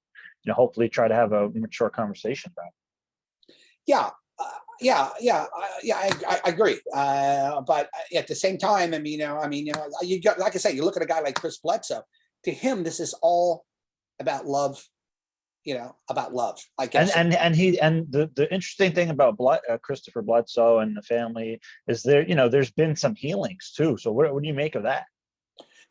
hopefully try to have a mature conversation about it. I agree. But at the same time, you got, like I say, you look at a guy like Chris Bledsoe. To him, this is all about love. About love. I guess. And the interesting thing about Christopher Bledsoe and the family is there's been some healings too. So what do you make of that?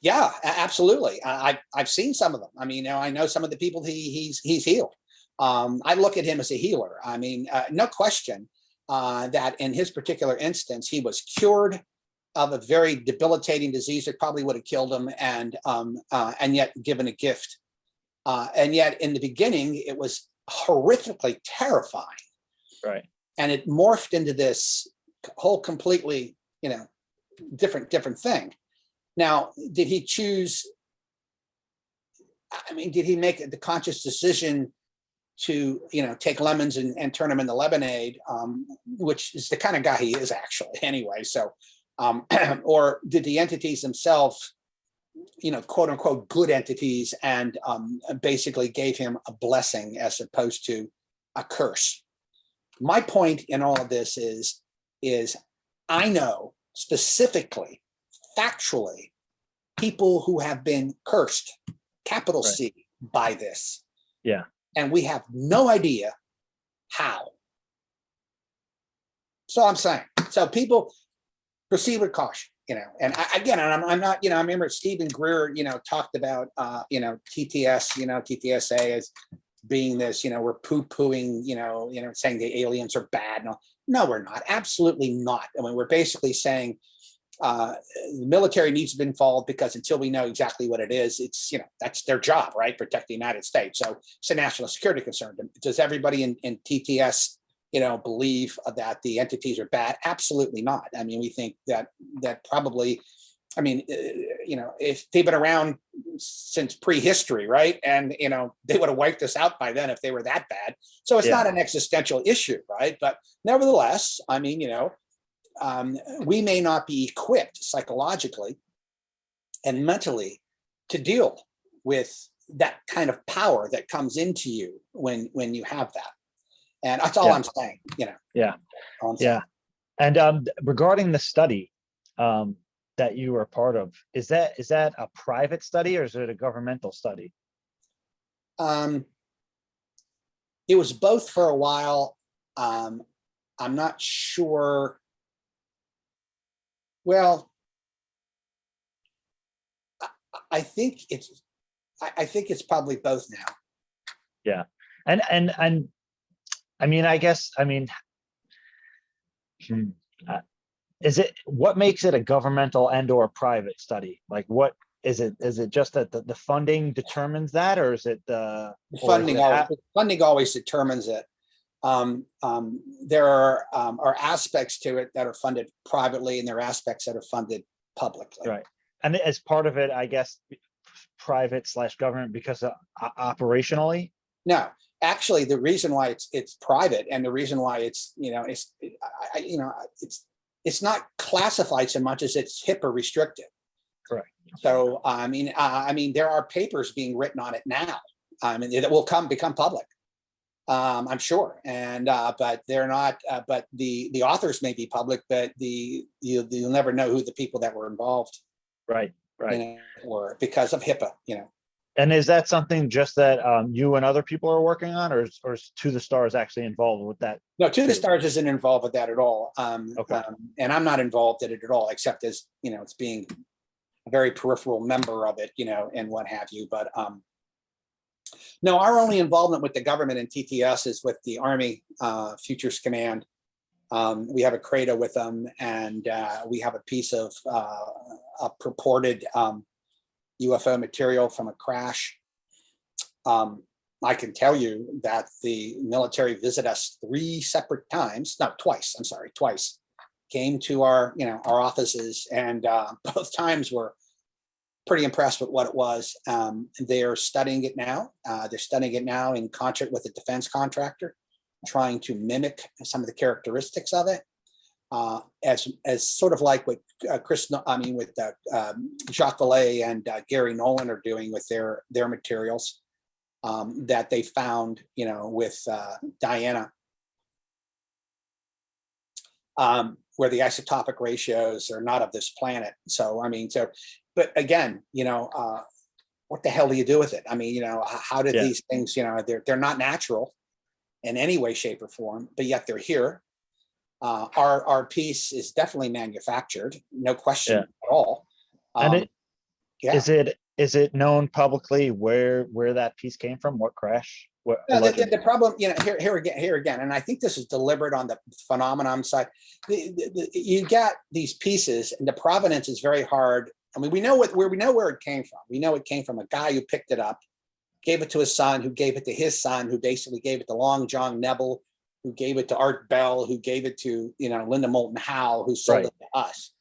Yeah, absolutely. I've seen some of them. I know some of the people he's healed. I look at him as a healer. No question that in his particular instance, he was cured of a very debilitating disease that probably would have killed him, and yet given a gift. And yet in the beginning, it was horrifically terrifying. Right. And it morphed into this whole completely, different thing. Now, did he choose, did he make the conscious decision to, take lemons and turn them into lemonade, which is the kind of guy he is actually anyway. So, or did the entities themselves, quote unquote, good entities, and basically gave him a blessing as opposed to a curse? My point in all of this is I know specifically, factually, people who have been cursed, capital Right. C, by this. Yeah. And we have no idea how. So I'm saying, so people proceed with caution, and I'm not, I remember Stephen Greer, talked about, TTSA as being this, we're poo-pooing, saying the aliens are bad. No, we're not. Absolutely not. We're basically saying the military needs to be involved, because until we know exactly what it is, it's, that's their job, right? Protect the United States. So it's a national security concern. Does everybody in TTS, believe that the entities are bad? Absolutely not. We think that probably, if they've been around since prehistory, right? And, they would have wiped us out by then if they were that bad. So it's not an existential issue, right? But nevertheless, we may not be equipped psychologically and mentally to deal with that kind of power that comes into you when you have that. And that's all I'm saying, Yeah. Yeah. And regarding the study that you were part of, is that a private study or is it a governmental study? It was both for a while. I'm not sure. Well, I think it's probably both now. Yeah. And I guess, is it, what makes it a governmental and or private study? Like, what is it? Is it just that the funding determines that, or is it the funding? Funding always determines it. There are aspects to it that are funded privately, and there are aspects that are funded publicly. Right. And as part of it, I guess, private / government, because operationally? No, actually, the reason why it's private, and the reason why it's it's not classified so much as it's HIPAA restricted. Correct. So there are papers being written on it now. That will become public. I'm sure, and but they're not. But the authors may be public, but you'll never know who the people that were involved. Right. Were, because of HIPAA. And is that something just that you and other people are working on, or is To the Stars actually involved with that? No, To the Stars isn't involved with that at all. Okay. And I'm not involved in it at all, except as it's being a very peripheral member of it, and what have you. But no, our only involvement with the government and TTS is with the Army Futures Command. We have a CRADA with them, and we have a piece of a purported UFO material from a crash. I can tell you that the military visited us twice, came to our offices, and both times were pretty impressed with what it was. They're studying it now. They're studying it now in concert with a defense contractor, trying to mimic some of the characteristics of it. As sort of like what Jacques Vallée and Gary Nolan are doing with their materials that they found, with Diana, where the isotopic ratios are not of this planet. So, but again, what the hell do you do with it? How did these things, they're not natural in any way, shape, or form, but yet they're here. Our piece is definitely manufactured, no question at all. And is it is it known publicly where that piece came from? What crash? What No, allegedly? the problem, here again, and I think this is deliberate on the phenomenon side. You got these pieces, and the provenance is very hard. I mean, we know where it came from. We know it came from a guy who picked it up, gave it to his son, who gave it to his son, who basically gave it to Long John Nebel, who gave it to Art Bell, who gave it to Linda Moulton Howe, who sold it to us.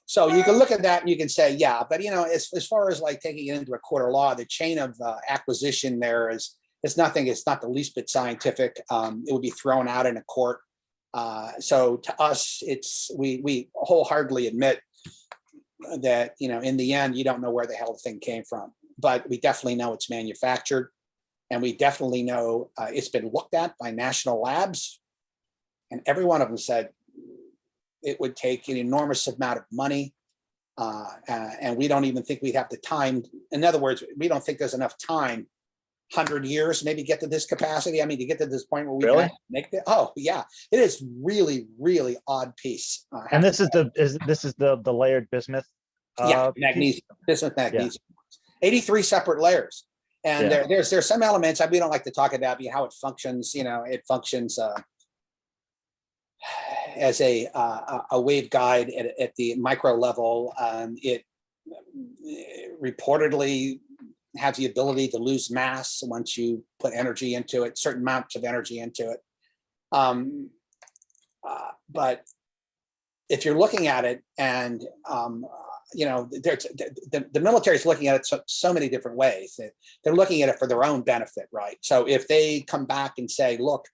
So you can look at that and you can say, yeah, but as far as like taking it into a court of law, the chain of acquisition there is. It's nothing. It's not the least bit scientific. It would be thrown out in a court. So to us, we wholeheartedly admit that in the end, you don't know where the hell the thing came from, but we definitely know it's manufactured, and we definitely know it's been looked at by national labs, and every one of them said it would take an enormous amount of money, and we don't even think we'd have the time. In other words, we don't think there's enough time. 100 years, maybe get to this capacity. I mean, to get to this point where we Really? can make it. Oh yeah, it is really, really odd piece. And this is the layered bismuth. Yeah, magnesium. Bismuth, magnesium. 83 separate layers, and there's some elements we don't like to talk about how it functions. It functions as a waveguide at the micro level. It reportedly has the ability to lose mass once you put energy into it, certain amounts of energy into it. But if you're looking at it, and the military is looking at it so many different ways. They're looking at it for their own benefit, right? So if they come back and say, look,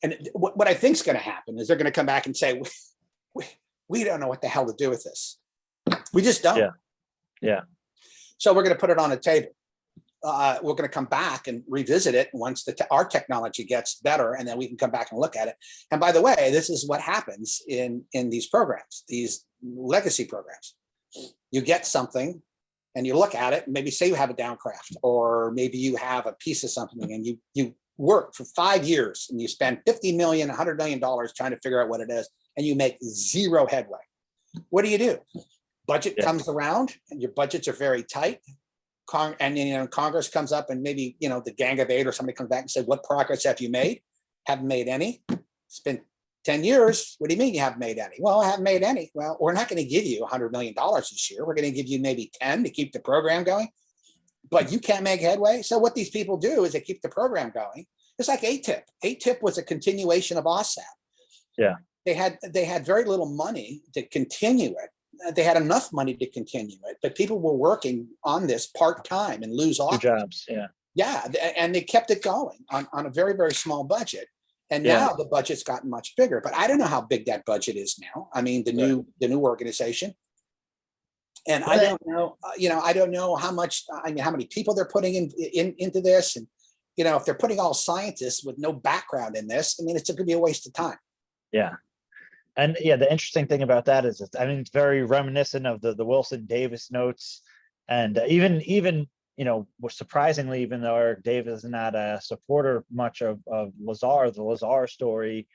and what I think is going to happen is they're going to come back and say, we don't know what the hell to do with this. We just don't. Yeah. So we're going to put it on a table. We're going to come back and revisit it once our technology gets better, and then we can come back and look at it. And by the way, this is what happens in these programs, these legacy programs. You get something and you look at it, and maybe say you have a downcraft, or maybe you have a piece of something, and you work for 5 years and you spend $50 million, $100 million trying to figure out what it is, and you make zero headway. What do? Budget comes around, and your budgets are very tight. Congress comes up, and maybe the Gang of Eight or somebody comes back and said, what progress have you made? Haven't made any. It's been 10 years. What do you mean you haven't made any? Well, I haven't made any. Well, we're not going to give you $100 million this year. We're going to give you maybe 10 to keep the program going, but you can't make headway. So what these people do is they keep the program going. It's like ATIP. ATIP was a continuation of OSAP. Yeah. They had very little money to continue it. They had enough money to continue it, but people were working on this part-time and lose off jobs. Yeah. And they kept it going on a very, very small budget. And now the budget's gotten much bigger, but I don't know how big that budget is now. I mean, the new organization. And I don't know, I don't know how much, how many people they're putting into this. And, if they're putting all scientists with no background in this, it's going to be a waste of time. Yeah. And the interesting thing about that is, it's very reminiscent of the Wilson Davis notes, and even surprisingly, even though Eric Davis is not a supporter much of Lazar, the Lazar story,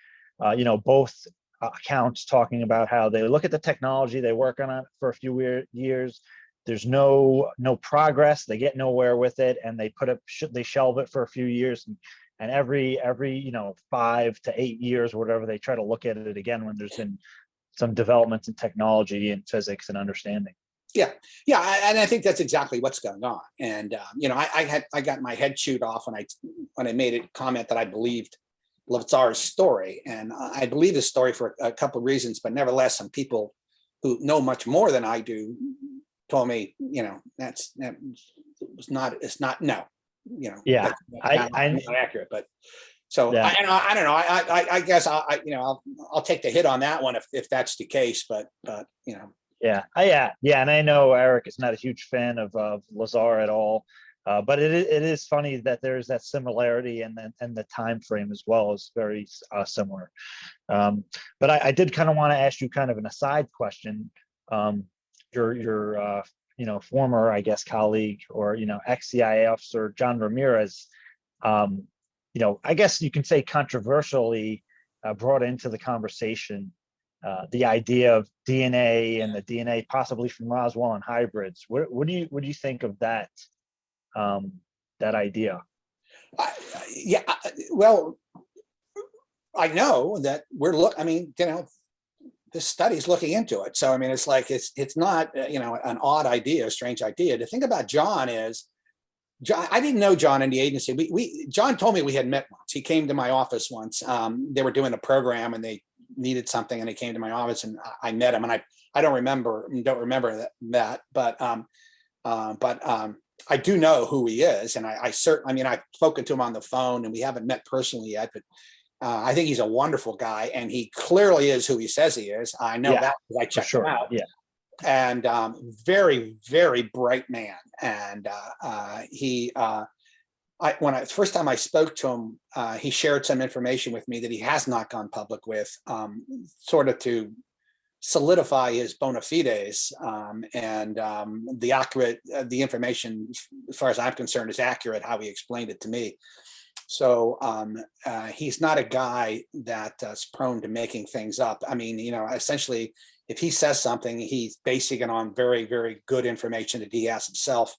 both accounts talking about how they look at the technology, they work on it for a few years, there's no progress, they get nowhere with it, and they shelve it for a few years. And every 5 to 8 years, whatever, they try to look at it again when there's been some developments in technology and physics and understanding. Yeah, and I think that's exactly what's going on. And I got my head chewed off when I made a comment that I believed Lazar's story, and I believe his story for a couple of reasons. But nevertheless, some people who know much more than I do told me, it's not. Yeah, not accurate, but so I don't know. I guess I'll take the hit on that one if that's the case. But Yeah, and I know Eric is not a huge fan of Lazar at all, but it is funny that there's that similarity, and the time frame as well is very similar. But I did kind of want to ask you kind of an aside question. Your former, I guess, colleague or ex-CIA officer John Ramirez, I guess you can say controversially brought into the conversation the idea of DNA and the DNA possibly from Roswell and hybrids. What do you think of that that idea? Yeah, well, I know that I mean, this study's looking into it. So I mean, it's like it's not an odd idea, a strange idea. The thing about John is, I didn't know John in the agency. John told me we had met once. He came to my office once. They were doing a program and they needed something, and he came to my office and I met him. And I don't remember that, but I do know who he is, and I certainly, I mean, I've spoken to him on the phone, and we haven't met personally yet, but I think he's a wonderful guy, and he clearly is who he says he is. I know that because I checked him out. Yeah. And very, very bright man. And first time I spoke to him, he shared some information with me that he has not gone public with, sort of to solidify his bona fides, and the information, as far as I'm concerned, is accurate how he explained it to me. So he's not a guy that's prone to making things up. I mean, essentially, if he says something, he's basing it on very, very good information that he has himself.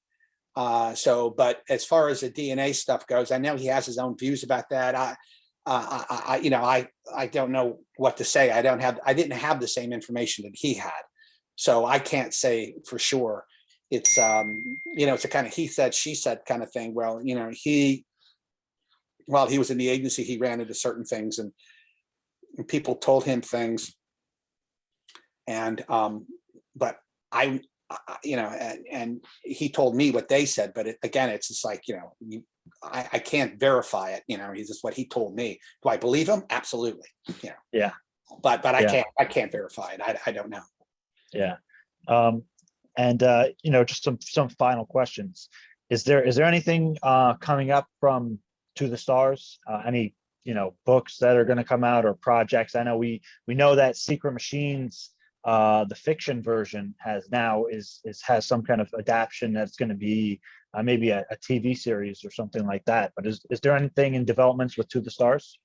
But as far as the DNA stuff goes, I know he has his own views about that. I don't know what to say. I didn't have the same information that he had, so I can't say for sure. It's it's a kind of he said, she said kind of thing. Well, while he was in the agency, he ran into certain things, and people told him things. And but and he told me what they said. But it's just like, I can't verify it. He's just what he told me. Do I believe him? Absolutely. Yeah. But I can't verify it. I don't know. Yeah. Just some final questions. Is there anything coming up from To the Stars? Any books that are going to come out or projects? I know we know that Secret Machines, the fiction version, has some kind of adaptation that's going to be maybe a TV series or something like that. But is there anything in developments with To the Stars?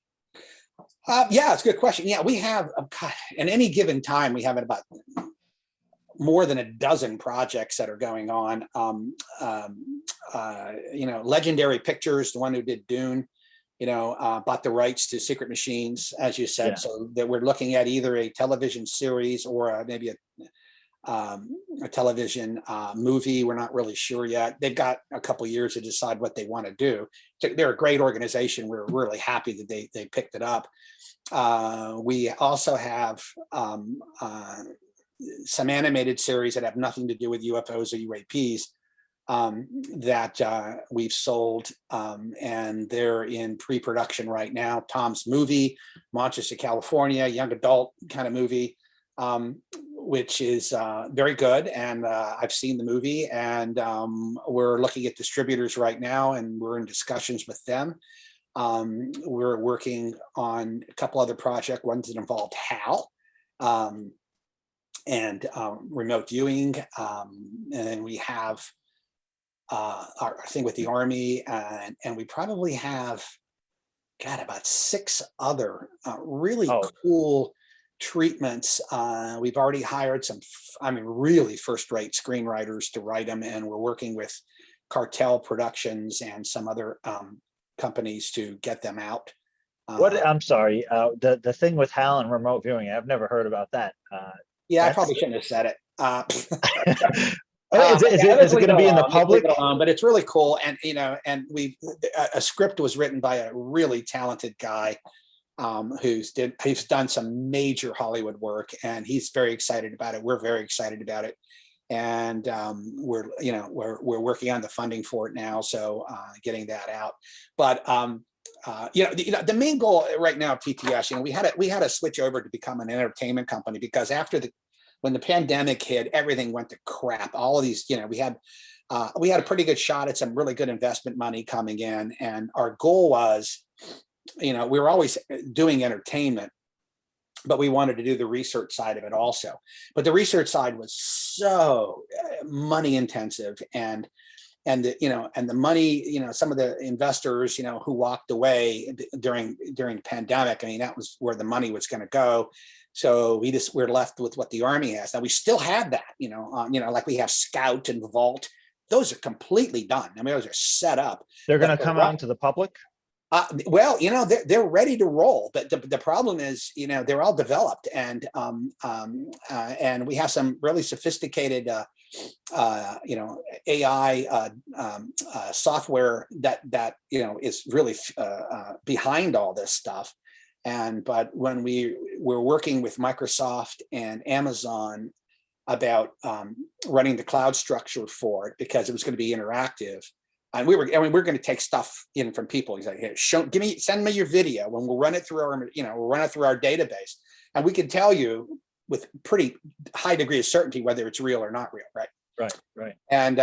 Yeah, it's a good question. Yeah, we have at any given time we have about more than a dozen projects that are going on. Legendary Pictures, the one who did Dune, bought the rights to Secret Machines, as you said. Yeah. So that we're looking at either a television series or maybe a television movie. We're not really sure yet. They've got a couple years to decide what they want to do. They're a great organization. We're really happy that they picked it up. We also have some animated series that have nothing to do with UFOs or UAPs that we've sold, and they're in pre-production right now. Tom's movie, Monsters of California, young adult kind of movie, which is very good. And I've seen the movie, and we're looking at distributors right now, and we're in discussions with them. We're working on a couple other projects, ones that involved HAL, and remote viewing. And then we have our thing with the Army, and we probably have about 6 other really cool treatments. We've already hired some really first-rate screenwriters to write them, and we're working with Cartel Productions and some other companies to get them out. I'm sorry, the thing with HAL and remote viewing, I've never heard about that. I probably shouldn't have said it. Is it going to be in the public? But it's really cool, and and a script was written by a really talented guy who's done some major Hollywood work, and he's very excited about it. We're very excited about it, and we're working on the funding for it now, so getting that out. But the main goal right now of TTS, we had to switch over to become an entertainment company, because when the pandemic hit, everything went to crap. All of these, we had a pretty good shot at some really good investment money coming in, and our goal was, we were always doing entertainment, but we wanted to do the research side of it also. But the research side was so money intensive, and and the money, some of the investors, who walked away during the pandemic. I mean, that was where the money was going to go. So we're left with what the Army has. Now we still have that, like we have Scout and Vault. Those are completely done. I mean, those are set up. They're going to come out into the public? Well, they're ready to roll, but the problem is, they're all developed, and we have some really sophisticated, AI software that is really behind all this stuff. But when we're working with Microsoft and Amazon about running the cloud structure for it, because it was going to be interactive. And we're going to take stuff in from people. He's like, hey, send me your video, and we'll run it through our, we'll run it through our database, and we can tell you with pretty high degree of certainty whether it's real or not real, right? Right. And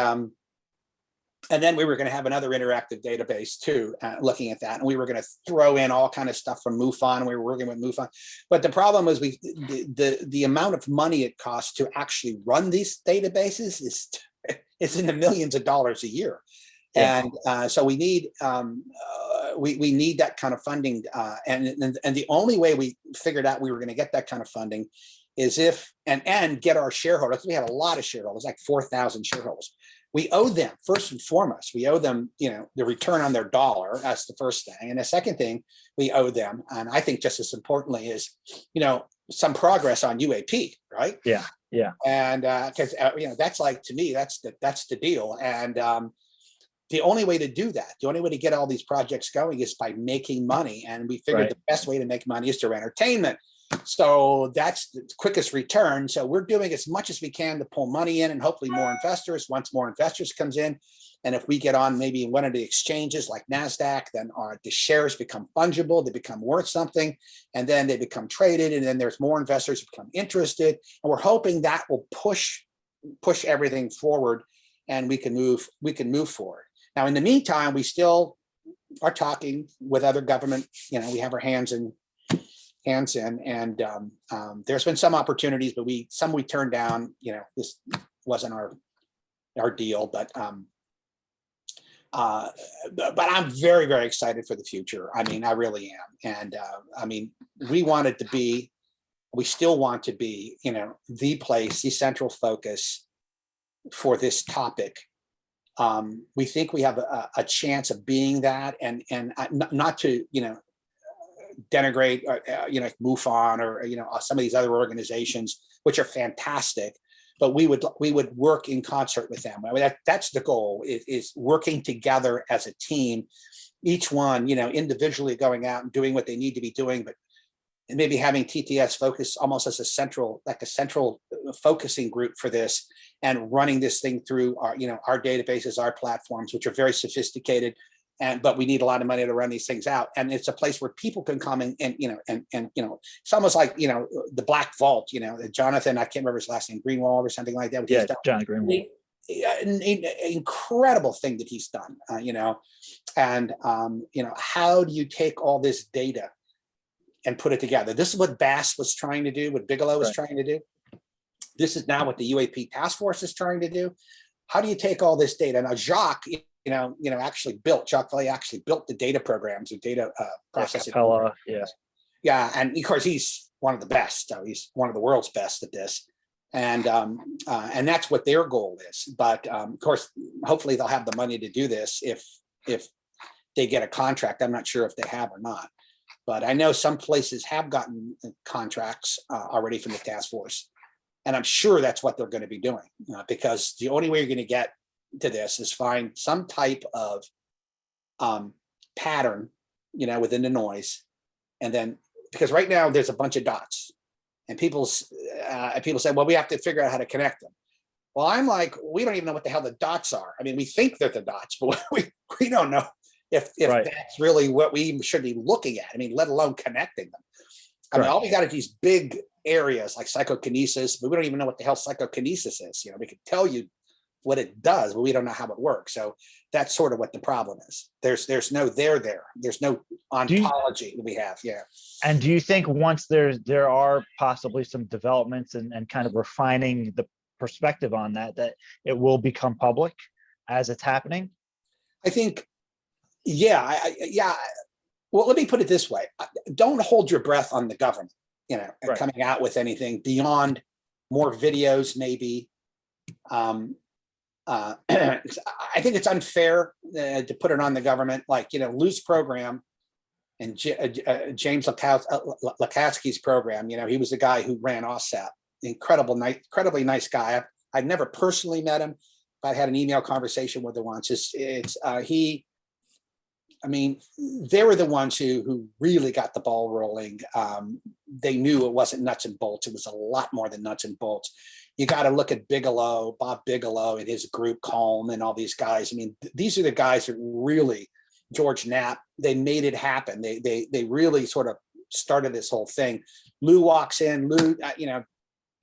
then we were going to have another interactive database too, looking at that, and we were going to throw in all kind of stuff from MUFON. And we were working with MUFON, but the problem was the amount of money it costs to actually run these databases is in the millions of dollars a year. Yeah. And so we need we need that kind of funding, and the only way we figured out we were going to get that kind of funding is if and get our shareholders. We have a lot of shareholders, like 4,000 shareholders. We owe them, first and foremost, we owe them, the return on their dollar. That's the first thing. And the second thing we owe them, and I think just as importantly, is, some progress on UAP, right? Yeah. And because that's like, to me, that's the deal. And the only way to do that, the only way to get all these projects going is by making money. And we figured the best way to make money is through entertainment. So that's the quickest return. So we're doing as much as we can to pull money in, and hopefully more investors. Once more investors comes in, and if we get on maybe one of the exchanges like NASDAQ, then the shares become fungible, they become worth something, and then they become traded, and then there's more investors who become interested. And we're hoping that will push everything forward, and we can move forward. Now, in the meantime, we still are talking with other government, we have our hands in, and there's been some opportunities, but some we turned down. This wasn't our deal, but I'm very, very excited for the future. I mean, I really am. And we still want to be, the place, the central focus for this topic. We think we have a chance of being that, and not to, denigrate, MUFON or, some of these other organizations, which are fantastic, but we would work in concert with them. I mean, that's the goal, is working together as a team, each one, individually going out and doing what they need to be doing, but maybe having TTS focus almost as a central focusing group for this, and running this thing through our databases, our platforms, which are very sophisticated. But we need a lot of money to run these things out, and it's a place where people can come and it's almost like the Black Vault. Jonathan, I can't remember his last name, Greenwald or something like that. Yeah, John Greenwald. An incredible thing that he's done. And how do you take all this data and put it together? This is what Bass was trying to do, what Bigelow was trying to do. This is now what the UAP task force is trying to do. How do you take all this data? Now, Jacques Vallée actually built the data programs, the data processing. Capella, yeah, and of course he's one of the best. So he's one of the world's best at this, and that's what their goal is. But of course, hopefully they'll have the money to do this if they get a contract. I'm not sure if they have or not, but I know some places have gotten contracts already from the task force, and I'm sure that's what they're going to be doing, because the only way you're going to get to this is find some type of pattern, within the noise, and then, because right now there's a bunch of dots, and people say, well, we have to figure out how to connect them. Well, I'm like, we don't even know what the hell the dots are. I mean, we think they're the dots, but we don't know if that's really what we should be looking at. I mean, let alone connecting them. I mean, all we got are these big areas like psychokinesis, but we don't even know what the hell psychokinesis is. We can tell you what it does, but we don't know how it works. So that's sort of what the problem is. There's no there. There's no ontology that we have. Yeah. And do you think once there are possibly some developments and kind of refining the perspective on that it will become public? as it's happening? I think, yeah, yeah. Well, let me put it this way. Don't hold your breath on the government, Right. coming out with anything beyond more videos, maybe. I think it's unfair to put it on the government, like, Lou's program and James Lukatsky's program. He was the guy who ran OSAP. Incredibly nice guy. I'd never personally met him, but I had an email conversation with him once. They were the ones who really got the ball rolling. They knew it wasn't nuts and bolts. It was a lot more than nuts and bolts. You got to look at Bob Bigelow and his group, Calm, and all these guys. These are the guys that really, George Knapp, they made it happen. They really sort of started this whole thing. Lou walks in. Lou,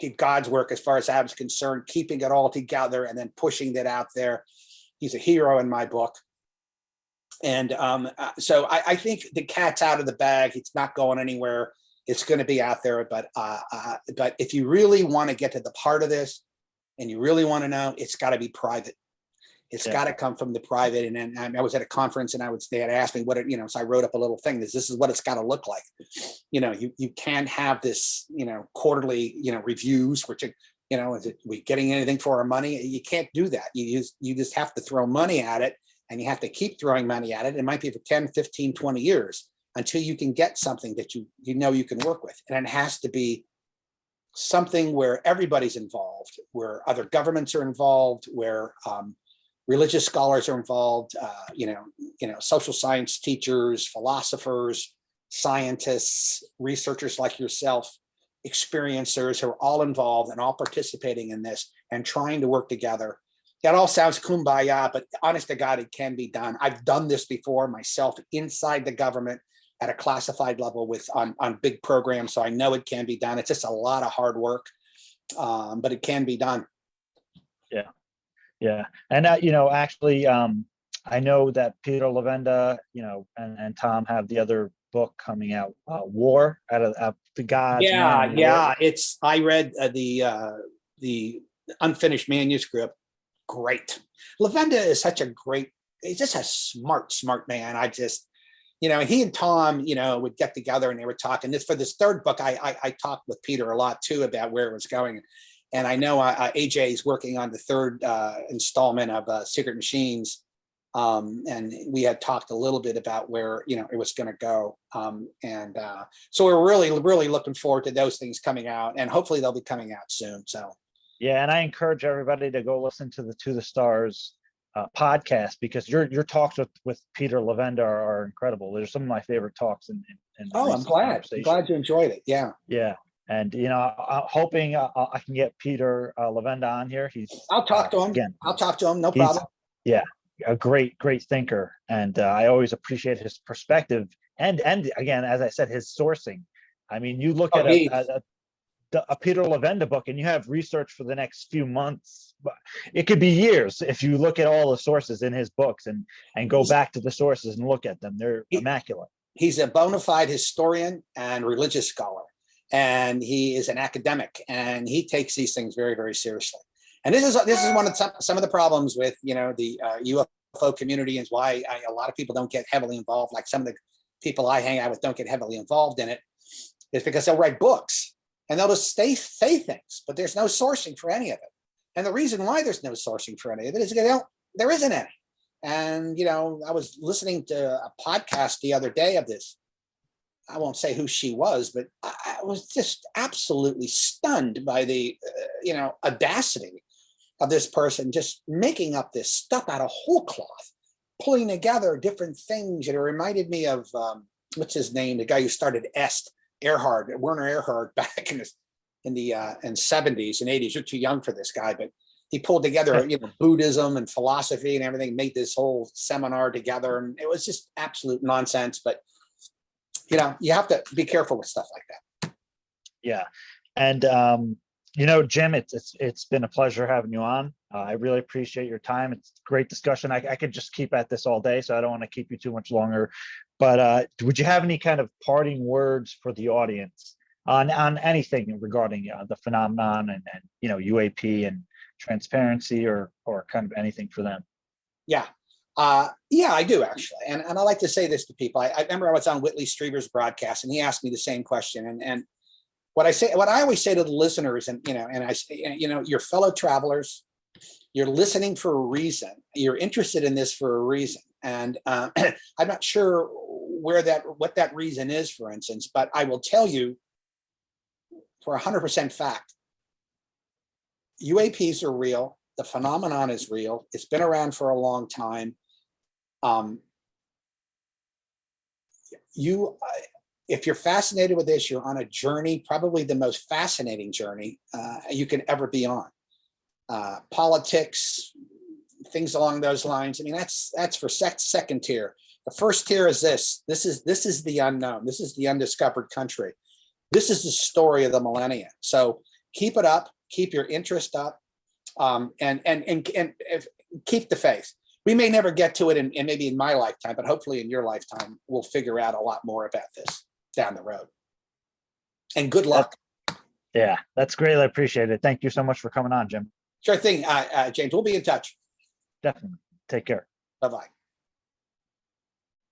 did God's work as far as I was concerned, keeping it all together and then pushing that out there. He's a hero in my book. And so I think the cat's out of the bag. It's not going anywhere. It's going to be out there. But if you really want to get to the heart of this and you really want to know, it's got to be private. It's got to come from the private. And then I was at a conference and they had asked me so I wrote up a little thing. This is what it's got to look like. You can't have this, quarterly, reviews, which, is it, we getting anything for our money? You can't do that. You just have to throw money at it, and you have to keep throwing money at it. It might be for 10, 15, 20 years until you can get something that you can work with. And it has to be something where everybody's involved, where other governments are involved, where religious scholars are involved, social science teachers, philosophers, scientists, researchers like yourself, experiencers who are all involved and all participating in this and trying to work together. That all sounds kumbaya, but honest to God, it can be done. I've done this before myself inside the government at a classified level on big programs. So I know it can be done. It's just a lot of hard work, but it can be done. Yeah. Yeah. And actually, I know that Peter Levenda, and Tom have the other book coming out, War out of the Gods. Yeah. I read the unfinished manuscript. Great. Levenda is he's just a smart man. He and Tom, would get together and they were talking for this third book. I talked with Peter a lot too about where it was going. And I know AJ is working on the third installment of Secret Machines. And we had talked a little bit about where, it was going to go. So we're really, really looking forward to those things coming out, and hopefully they'll be coming out soon. So. Yeah, and I encourage everybody to go listen to the To the Stars podcast, because your talks with Peter Levenda are incredible. They're some of my favorite talks in I'm glad you enjoyed it. Yeah. And I'm hoping I can get Peter Levenda on here. I'll talk to him again. I'll talk to him. No problem. Yeah, a great thinker, and I always appreciate his perspective. And again, as I said, his sourcing. You look at a Peter Levenda book and you have research for the next few months. It could be years if you look at all the sources in his books and go back to the sources and look at them. They're immaculate. He's a bona fide historian and religious scholar, and he is an academic, and he takes these things very, very seriously. And this is one of some of the problems with the UFO community, is why a lot of people don't get heavily involved. Like some of the people I hang out with don't get heavily involved in it, is because they'll write books and they'll just say things, but there's no sourcing for any of it. And the reason why there's no sourcing for any of it is because there isn't any. And, I was listening to a podcast the other day of this. I won't say who she was, but I was just absolutely stunned by the, audacity of this person just making up this stuff out of whole cloth, pulling together different things. And it reminded me of, what's his name? The guy who started Werner Erhard, back in the 70s and 80s. You're too young for this guy, but he pulled together, Buddhism and philosophy and everything, made this whole seminar together, and it was just absolute nonsense. But you have to be careful with stuff like that. Yeah, and Jim, it's been a pleasure having you on. I really appreciate your time. It's a great discussion. I could just keep at this all day, so I don't want to keep you too much longer. But would you have any kind of parting words for the audience on anything regarding the phenomenon and UAP and transparency, or kind of anything for them? Yeah. Yeah, I do actually. And I like to say this to people. I remember I was on Whitley Strieber's broadcast and he asked me the same question. And what I always say to the listeners, and, I say, your fellow travelers, you're listening for a reason. You're interested in this for a reason. And I'm not sure what that reason is, for instance, but I will tell you for 100% fact, UAPs are real. The phenomenon is real. It's been around for a long time. If you're fascinated with this, you're on a journey, probably the most fascinating journey you can ever be on. Politics, things along those lines. I mean, that's for second tier. The first tier is this. This is the unknown. This is the undiscovered country. This is the story of the millennia. So keep it up. Keep your interest up. And keep the faith. We may never get to it in maybe in my lifetime, but hopefully in your lifetime, we'll figure out a lot more about this down the road. And good luck. Yeah, that's greatly appreciated. Thank you so much for coming on, Jim. Sure thing, James. We'll be in touch. Definitely. Take care. Bye-bye.